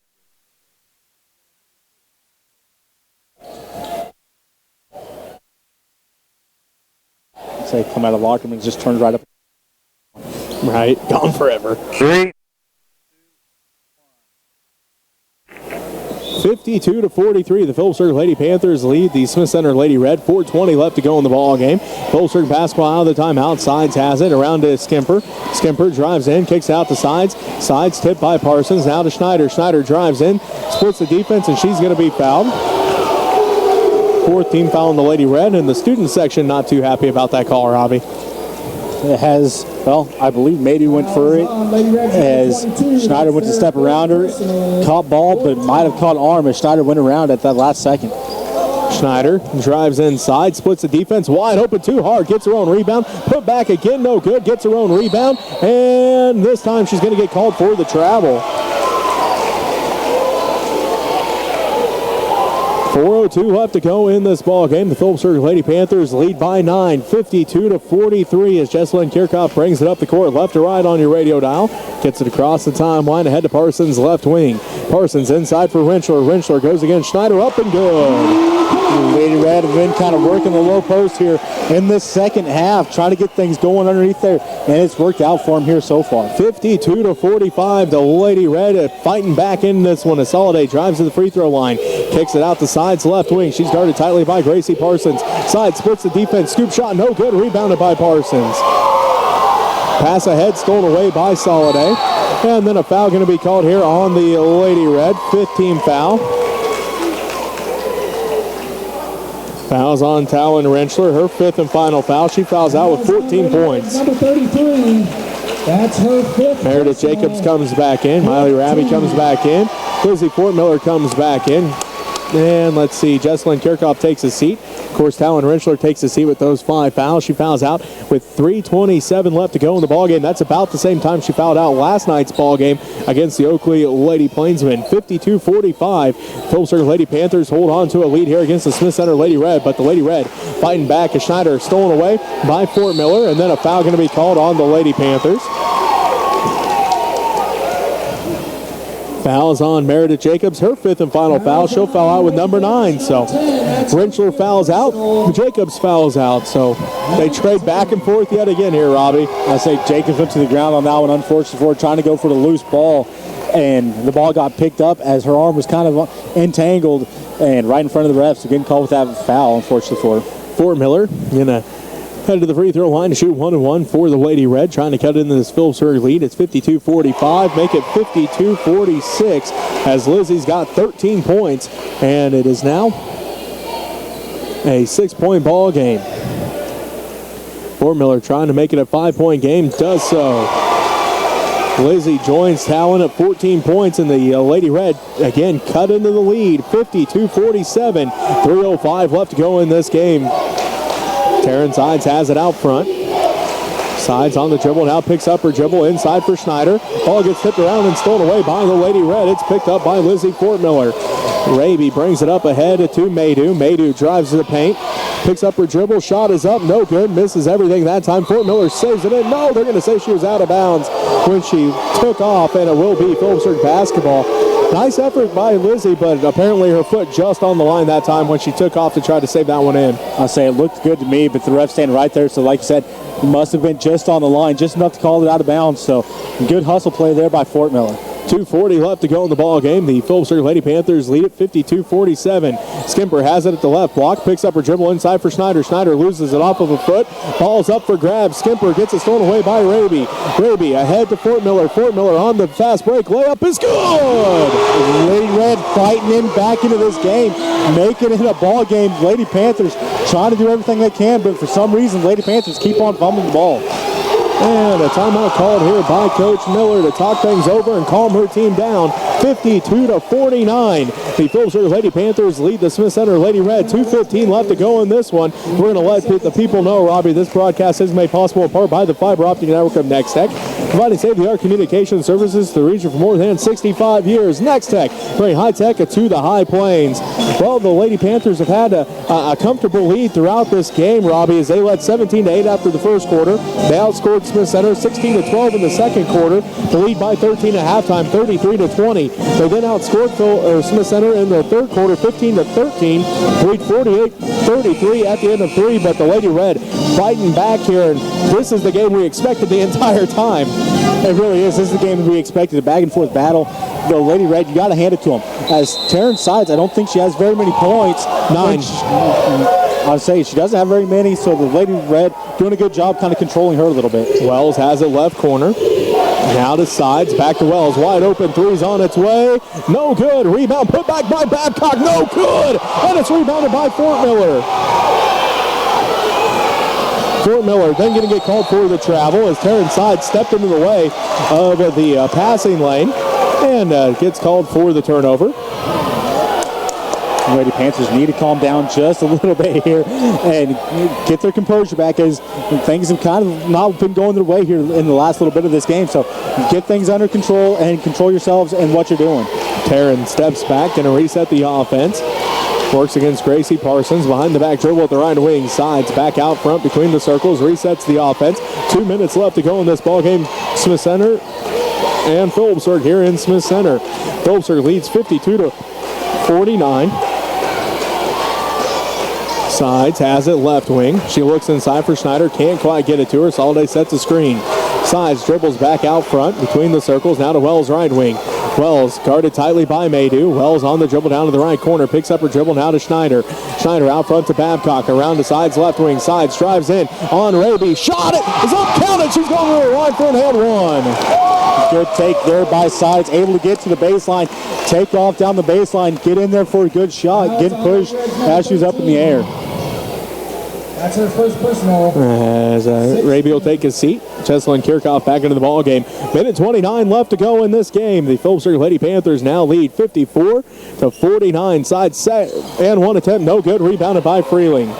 Speaker 7: Say come out of the locker room and just turns right up.
Speaker 4: Right, gone forever.
Speaker 1: 3.
Speaker 4: 52-43, the Phillipsburg Lady Panthers lead the Smith Center Lady Red. 4:20 left to go in the ball game. Phillipsburg basketball out of the timeout. Sides has it around to Skimper. Skimper drives in, kicks out to Sides. Sides tipped by Parsons. Now to Schneider. Schneider drives in, splits the defense, and she's going to be fouled. 4th team foul in the Lady Red, and the student section not too happy about that call, Robbie.
Speaker 7: It has, well, I believe maybe went for it as Schneider went to step around her, caught ball, but might have caught arm as Schneider went around at that last second.
Speaker 4: Schneider drives inside, splits the defense, wide open, too hard, gets her own rebound, put back again, no good, gets her own rebound, and this time she's going to get called for the travel. 4:02 left to go in this ball game. The Phillipsburg Lady Panthers lead by 9, 52-43 as Jesselyn Kirchhoff brings it up the court, left to right on your radio dial. Gets it across the timeline ahead to Parsons, left wing. Parsons inside for Rentschler. Rentschler goes against Schneider, up and good.
Speaker 7: The Lady Red have been kind of working the low post here in this second half, trying to get things going underneath there, and it's worked out for them here so far.
Speaker 4: 52-45, the Lady Red fighting back in this one. Soliday drives to the free throw line, kicks it out the sides left wing. She's guarded tightly by Gracie Parsons. Side splits the defense, scoop shot, no good, rebounded by Parsons. Pass ahead, stolen away by Soliday. And then a foul going to be called here on the Lady Red, 5th team foul. Fouls on Talon Rentschler, her 5th and final foul. She fouls out with 14 points.
Speaker 6: Number 33. That's her 5th.
Speaker 4: Meredith Jacobs comes back in. Miley Rabbie comes back in. Lizzie Fort Miller comes back in. And let's see, Jesselyn Kirchhoff takes a seat. Of course, Talon Rentschler takes a seat with those 5 fouls. She fouls out with 3:27 left to go in the ballgame. That's about the same time she fouled out last night's ballgame against the Oakley Lady Plainsmen. 52-45. Phillipsburg Lady Panthers hold on to a lead here against the Smith Center Lady Red, but the Lady Red fighting back as Schneider stolen away by Fort Miller, and then a foul going to be called on the Lady Panthers. Fouls on Meredith Jacobs, her 5th and final foul. She'll foul out with number 9. So Rentschler fouls out, Jacobs fouls out. So they trade back and forth yet again here, Robbie.
Speaker 7: I say Jacobs went to the ground on that one, unfortunately, for trying to go for the loose ball, and the ball got picked up as her arm was kind of entangled and right in front of the refs. So getting called with that foul, unfortunately, for her.
Speaker 4: Fort Miller gonna head to the free throw line to shoot 1-1 for the Lady Red, trying to cut into this Phillipsburg lead. It's 52-45, make it 52-46 as Lizzie's got 13 points, and it is now a 6-point ball game. Fort Miller trying to make it a 5-point game, does so. Lizzie joins Talon at 14 points, and the Lady Red again cut into the lead, 52-47, 3:05 left to go in this game. Taryn Sides has it out front. Sides on the dribble, now picks up her dribble inside for Schneider. Ball gets tipped around and stolen away by the Lady Red. It's picked up by Lizzie Fort Miller. Raby brings it up ahead to Maydew. Maydew drives to the paint, picks up her dribble, shot is up, no good, misses everything that time. Fort Miller saves it in. No, they're going to say she was out of bounds when she took off, and it will be Phillipsburg basketball. Nice effort by Lizzie, but apparently her foot just on the line that time when she took off to try to save that one in.
Speaker 7: I'll say it looked good to me, but the ref standing right there, so like you said, it must have been just on the line, just enough to call it out of bounds. So good hustle play there by Fort Miller.
Speaker 4: 2:40 left to go in the ball game. The Phillipsburg Lady Panthers lead at 52-47. Skimper has it at the left block, picks up her dribble inside for Schneider. Schneider loses it off of a foot. Ball's up for grabs. Skimper gets it stolen away by Raby. Raby ahead to Fort Miller. Fort Miller on the fast break. Layup is good.
Speaker 7: Lady Red fighting in back into this game, making it a ball game. Lady Panthers trying to do everything they can, but for some reason, Lady Panthers keep on fumbling the ball.
Speaker 4: And a timeout called here by Coach Miller to talk things over and calm her team down. 52-49. The Phillipsburg Lady Panthers lead the Smith Center Lady Red. 2:15 left to go in this one. We're going to let the people know, Robbie, this broadcast is made possible in part by the fiber optic network of Next Tech, providing state-of-the-art communication services to the region for more than 65 years. Next Tech, bring high tech to the High Plains. Well, the Lady Panthers have had a comfortable lead throughout this game, Robbie, as they led 17-8 after the first quarter. They outscored Smith Center 16-12 in the second quarter. The lead by 13 at halftime, 33-20. They then outscored Smith Center in the third quarter, 15-13. Lead 48-33 at the end of 3, but the Lady Red fighting back here, and this is the game we expected the entire time.
Speaker 7: It really is. This is the game that we expected, a back and forth battle. The Lady Red, you got to hand it to them. As Taryn Sides, I don't think she has very many points.
Speaker 4: 9.
Speaker 7: I'll say she doesn't have very many, so the Lady Red doing a good job kind of controlling her a little bit.
Speaker 4: Wells has it left corner. Now to Sides, back to Wells, wide open, three's on its way. No good. Rebound put back by Babcock. No good. And it's rebounded by Fort Miller. Fort Miller then going to get called for the travel as Taryn Sides stepped into the way of the passing lane and gets called for the turnover.
Speaker 7: The Lady Panthers need to calm down just a little bit here and get their composure back, as things have kind of not been going their way here in the last little bit of this game. So get things under control and control yourselves and what you're doing.
Speaker 4: Taryn steps back, going to reset the offense. Works against Gracie Parsons. Behind the back dribble at the right wing. Sides back out front between the circles. Resets the offense. 2 minutes left to go in this ball game. Smith Center and Phillipsburg here in Smith Center. Phillipsburg leads 52-49. Sides has it left wing. She looks inside for Schneider. Can't quite get it to her. Soliday sets a screen. Sides dribbles back out front between the circles. Now to Wells right wing. Wells guarded tightly by Maydew. Wells on the dribble down to the right corner. Picks up her dribble now to Schneider. Schneider out front to Babcock. Around to Sides left wing. Sides drives in on Raby. Shot it. Is up. Counted. She's going to the line for an and one.
Speaker 7: Good take there by Sides. Able to get to the baseline. Take off down the baseline. Get in there for a good shot. Get pushed as she's up in the air.
Speaker 6: That's her first personal.
Speaker 4: As Raby will take his seat. Cheslin Kirchhoff back into the ball game. Minute 29 left to go in this game. The Phillipsburg Lady Panthers now lead 54-49. Side set and one attempt, no good. Rebounded by Freeling.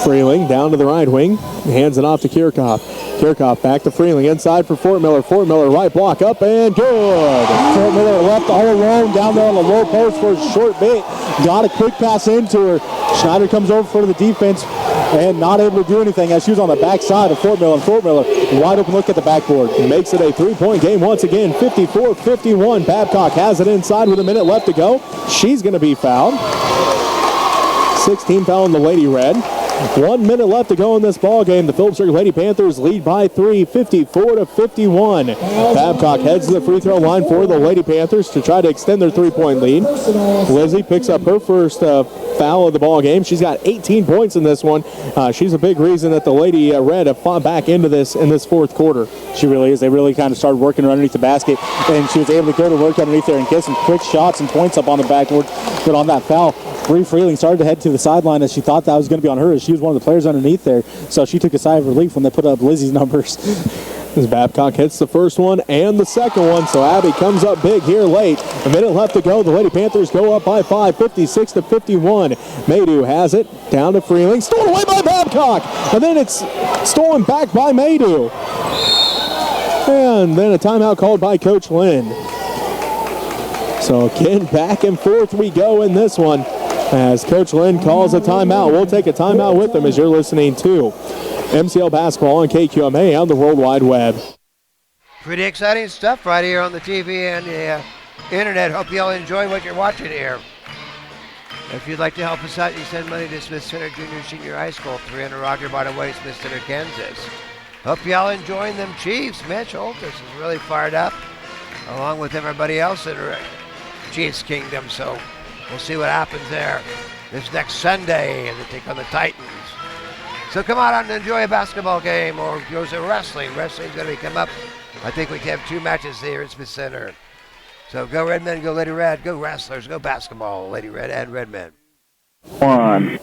Speaker 4: Freeling down to the right wing. Hands it off to Kirchhoff. Kirchhoff back to Freeling. Inside for Fort Miller. Fort Miller right block up and good.
Speaker 7: Fort Miller left all alone down there on the low post for a short bit. Got a quick pass into her. Schneider comes over for the defense and not able to do anything as she was on the backside of Fort Miller. And Fort Miller, wide open look at the backboard.
Speaker 4: Makes it a three-point game once again, 54-51. Babcock has it inside with a minute left to go. She's going to be fouled. 16 foul on the Lady Red. 1 minute left to go in this ball game. The Phillipsburg Lady Panthers lead by 3, 54-51. Babcock heads to the free throw line for the Lady Panthers to try to extend their three-point lead. Lizzie picks up her first foul of the ball game. She's got 18 points in this one. She's a big reason that the Lady Red have fought back into this in this fourth quarter.
Speaker 7: She really is. They really kind of started working her underneath the basket, and she was able to go to work underneath there and get some quick shots and points up on the backboard. But on that foul, Bree Freeling started to head to the sideline as she thought that was going to be on her, as she was one of the players underneath there. So she took a sigh of relief when they put up Lizzie's numbers.
Speaker 4: As Babcock hits the first one and the second one, so Abby comes up big here late. A minute left to go. The Lady Panthers go up by 5, 56-51. Maydew has it down to Freeling. Stolen away by Babcock, and then it's stolen back by Maydew. And then a timeout called by Coach Lynn. So again, back and forth we go in this one as Coach Lynn calls a timeout. We'll take a timeout with them as you're listening to MCL Basketball on KQMA on the World Wide Web.
Speaker 5: Pretty exciting stuff right here on the TV and the internet. Hope you all enjoy what you're watching here. If you'd like to help us out, you send money to Smith Center Junior Senior High School, 300 Roger Barta Way, Smith Center, Kansas. Hope you all enjoying them Chiefs. Mitch Holtis is really fired up, along with everybody else in the Chiefs Kingdom. So we'll see what happens there this next Sunday as they take on the Titans. So come on out and enjoy a basketball game, or goes to wrestling. Wrestling's going to come up. I think we can have 2 matches here at Smith Center. So go Redmen, go Lady Red, go Wrestlers, go basketball, Lady Red and Redmen.
Speaker 1: 1.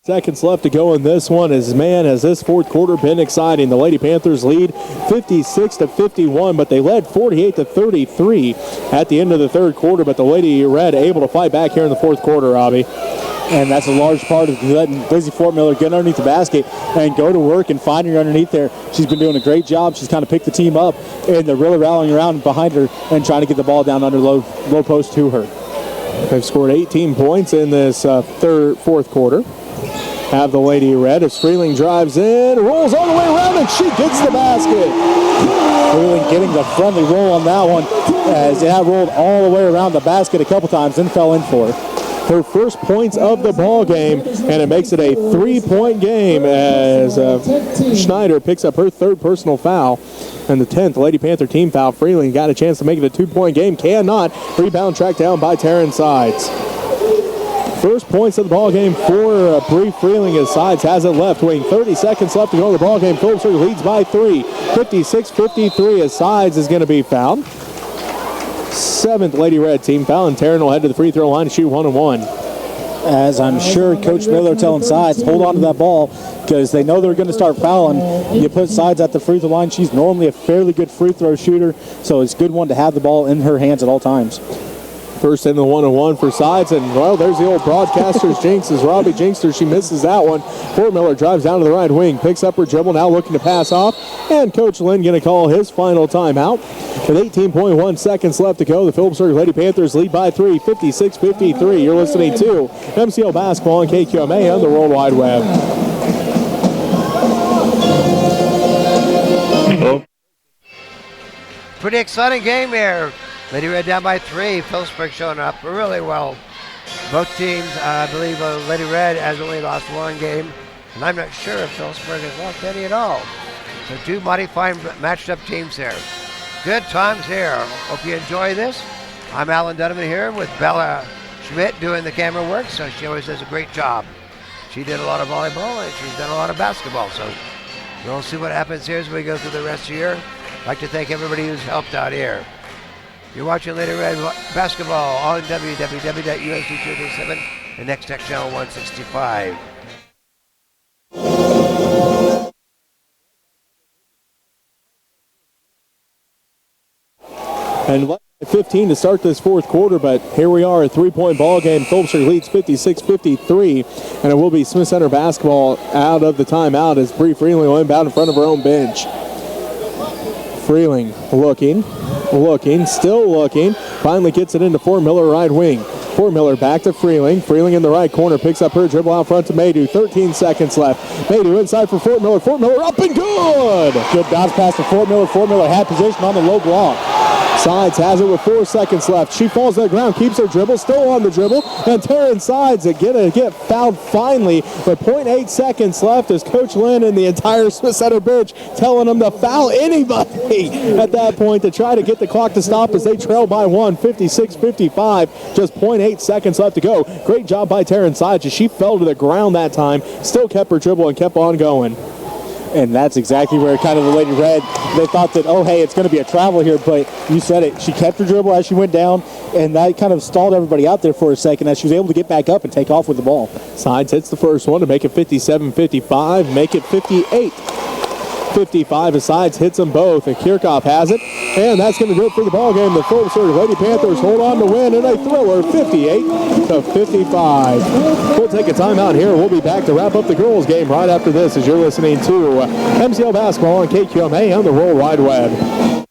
Speaker 4: Seconds left to go in this one. As man, has this fourth quarter been exciting. The Lady Panthers lead 56-51, but they led 48-33 at the end of the third quarter. But the Lady Red able to fight back here in the fourth quarter, Robbie.
Speaker 7: And that's a large part of letting Lizzie Fort Miller get underneath the basket and go to work and find her underneath there. She's been doing a great job. She's kind of picked the team up, and they're really rallying around behind her and trying to get the ball down under low post to her.
Speaker 4: They've scored 18 points in this fourth quarter. Have the Lady Red as Freeling drives in, rolls all the way around, and she gets the basket.
Speaker 7: Freeling getting the friendly roll on that one as it had rolled all the way around the basket a couple times and fell in for her.
Speaker 2: her first points of the ball game, and it makes it a 3-point game as Schneider picks up her third personal foul. And the 10th Lady Panther team foul. Freeling got a chance to make it a 2-point game. Cannot. Rebound tracked down by Taryn Sides. First points of the ball game for Bree Freeling as Sides has it left wing. 30 seconds left to go in the ball game. Phillipsburg leads by 3. 56-53 as Sides is going to be fouled. 7th Lady Red team foul, and Taryn will head to the free throw line to shoot 1-1.
Speaker 7: As I'm sure Coach Miller telling Sides, hold on to that ball because they know they're going to start fouling. You put Sides at the free throw line. She's normally a fairly good free throw shooter, so it's a good one to have the ball in her hands at all times.
Speaker 2: First in the 1-on-1 for Sides, and well, there's the old broadcaster's jinx as Robbie jinxed her. She misses that one. Fort Miller drives down to the right wing, picks up her dribble, now looking to pass off, and Coach Lynn going to call his final timeout. With 18.1 seconds left to go, the Phillipsburg Lady Panthers lead by 3, 56-53. You're listening to MCL Basketball on KQMA on the World Wide Web.
Speaker 5: Pretty exciting game here. Lady Red down by 3. Phillipsburg showing up really well. Both teams, I believe Lady Red has only lost one game, and I'm not sure if Phillipsburg has lost any at all. So two mighty fine matched up teams here. Good times here. Hope you enjoy this. I'm Alan Dunham here with Bella Schmidt doing the camera work, so she always does a great job. She did a lot of volleyball and she's done a lot of basketball, so we'll see what happens here as we go through the rest of the year. I'd like to thank everybody who's helped out here. You're watching Lady Red Basketball on www.usd237 and Next Tech Channel 165.
Speaker 2: And 15 to start this fourth quarter, but here we are, a 3-point ball game. Phillipsburg leads 56-53, and it will be Smith Center basketball out of the timeout as Bree Freeling will inbound in front of her own bench. Freeling looking, still looking, finally gets it into Fort Miller right wing. Fort Miller back to Freeling. Freeling in the right corner picks up her dribble out front to Maydew. 13 seconds left. Maydew inside for Fort Miller. Fort Miller up and good!
Speaker 7: Good bounce pass to Fort Miller. Fort Miller had position on the low block.
Speaker 2: Sides has it with 4 seconds left. She falls to the ground, keeps her dribble, still on the dribble, and Taryn Sides get fouled finally with 0.8 seconds left as Coach Lynn and the entire Smith Center bench telling them to foul anybody at that point to try to get the clock to stop as they trail by 1, 56-55. Just 0.8 seconds left to go. Great job by Taryn Sides as she fell to the ground that time, still kept her dribble and kept on going.
Speaker 7: And that's exactly where kind of the Lady Red, they thought that, oh, hey, it's going to be a travel here, but you said it. She kept her dribble as she went down, and that kind of stalled everybody out there for a second as she was able to get back up and take off with the ball.
Speaker 2: Sides hits the first one to make it 57-55, make it 58-55 as Sides hits them both, and Kirchhoff has it, and that's going to do it for the ball game. The Phillipsburg Lady Panthers hold on to win in a thriller, 58-55. We'll take a timeout here. We'll be back to wrap up the girls game right after this as you're listening to MCL Basketball on KQMA on the World Wide Web.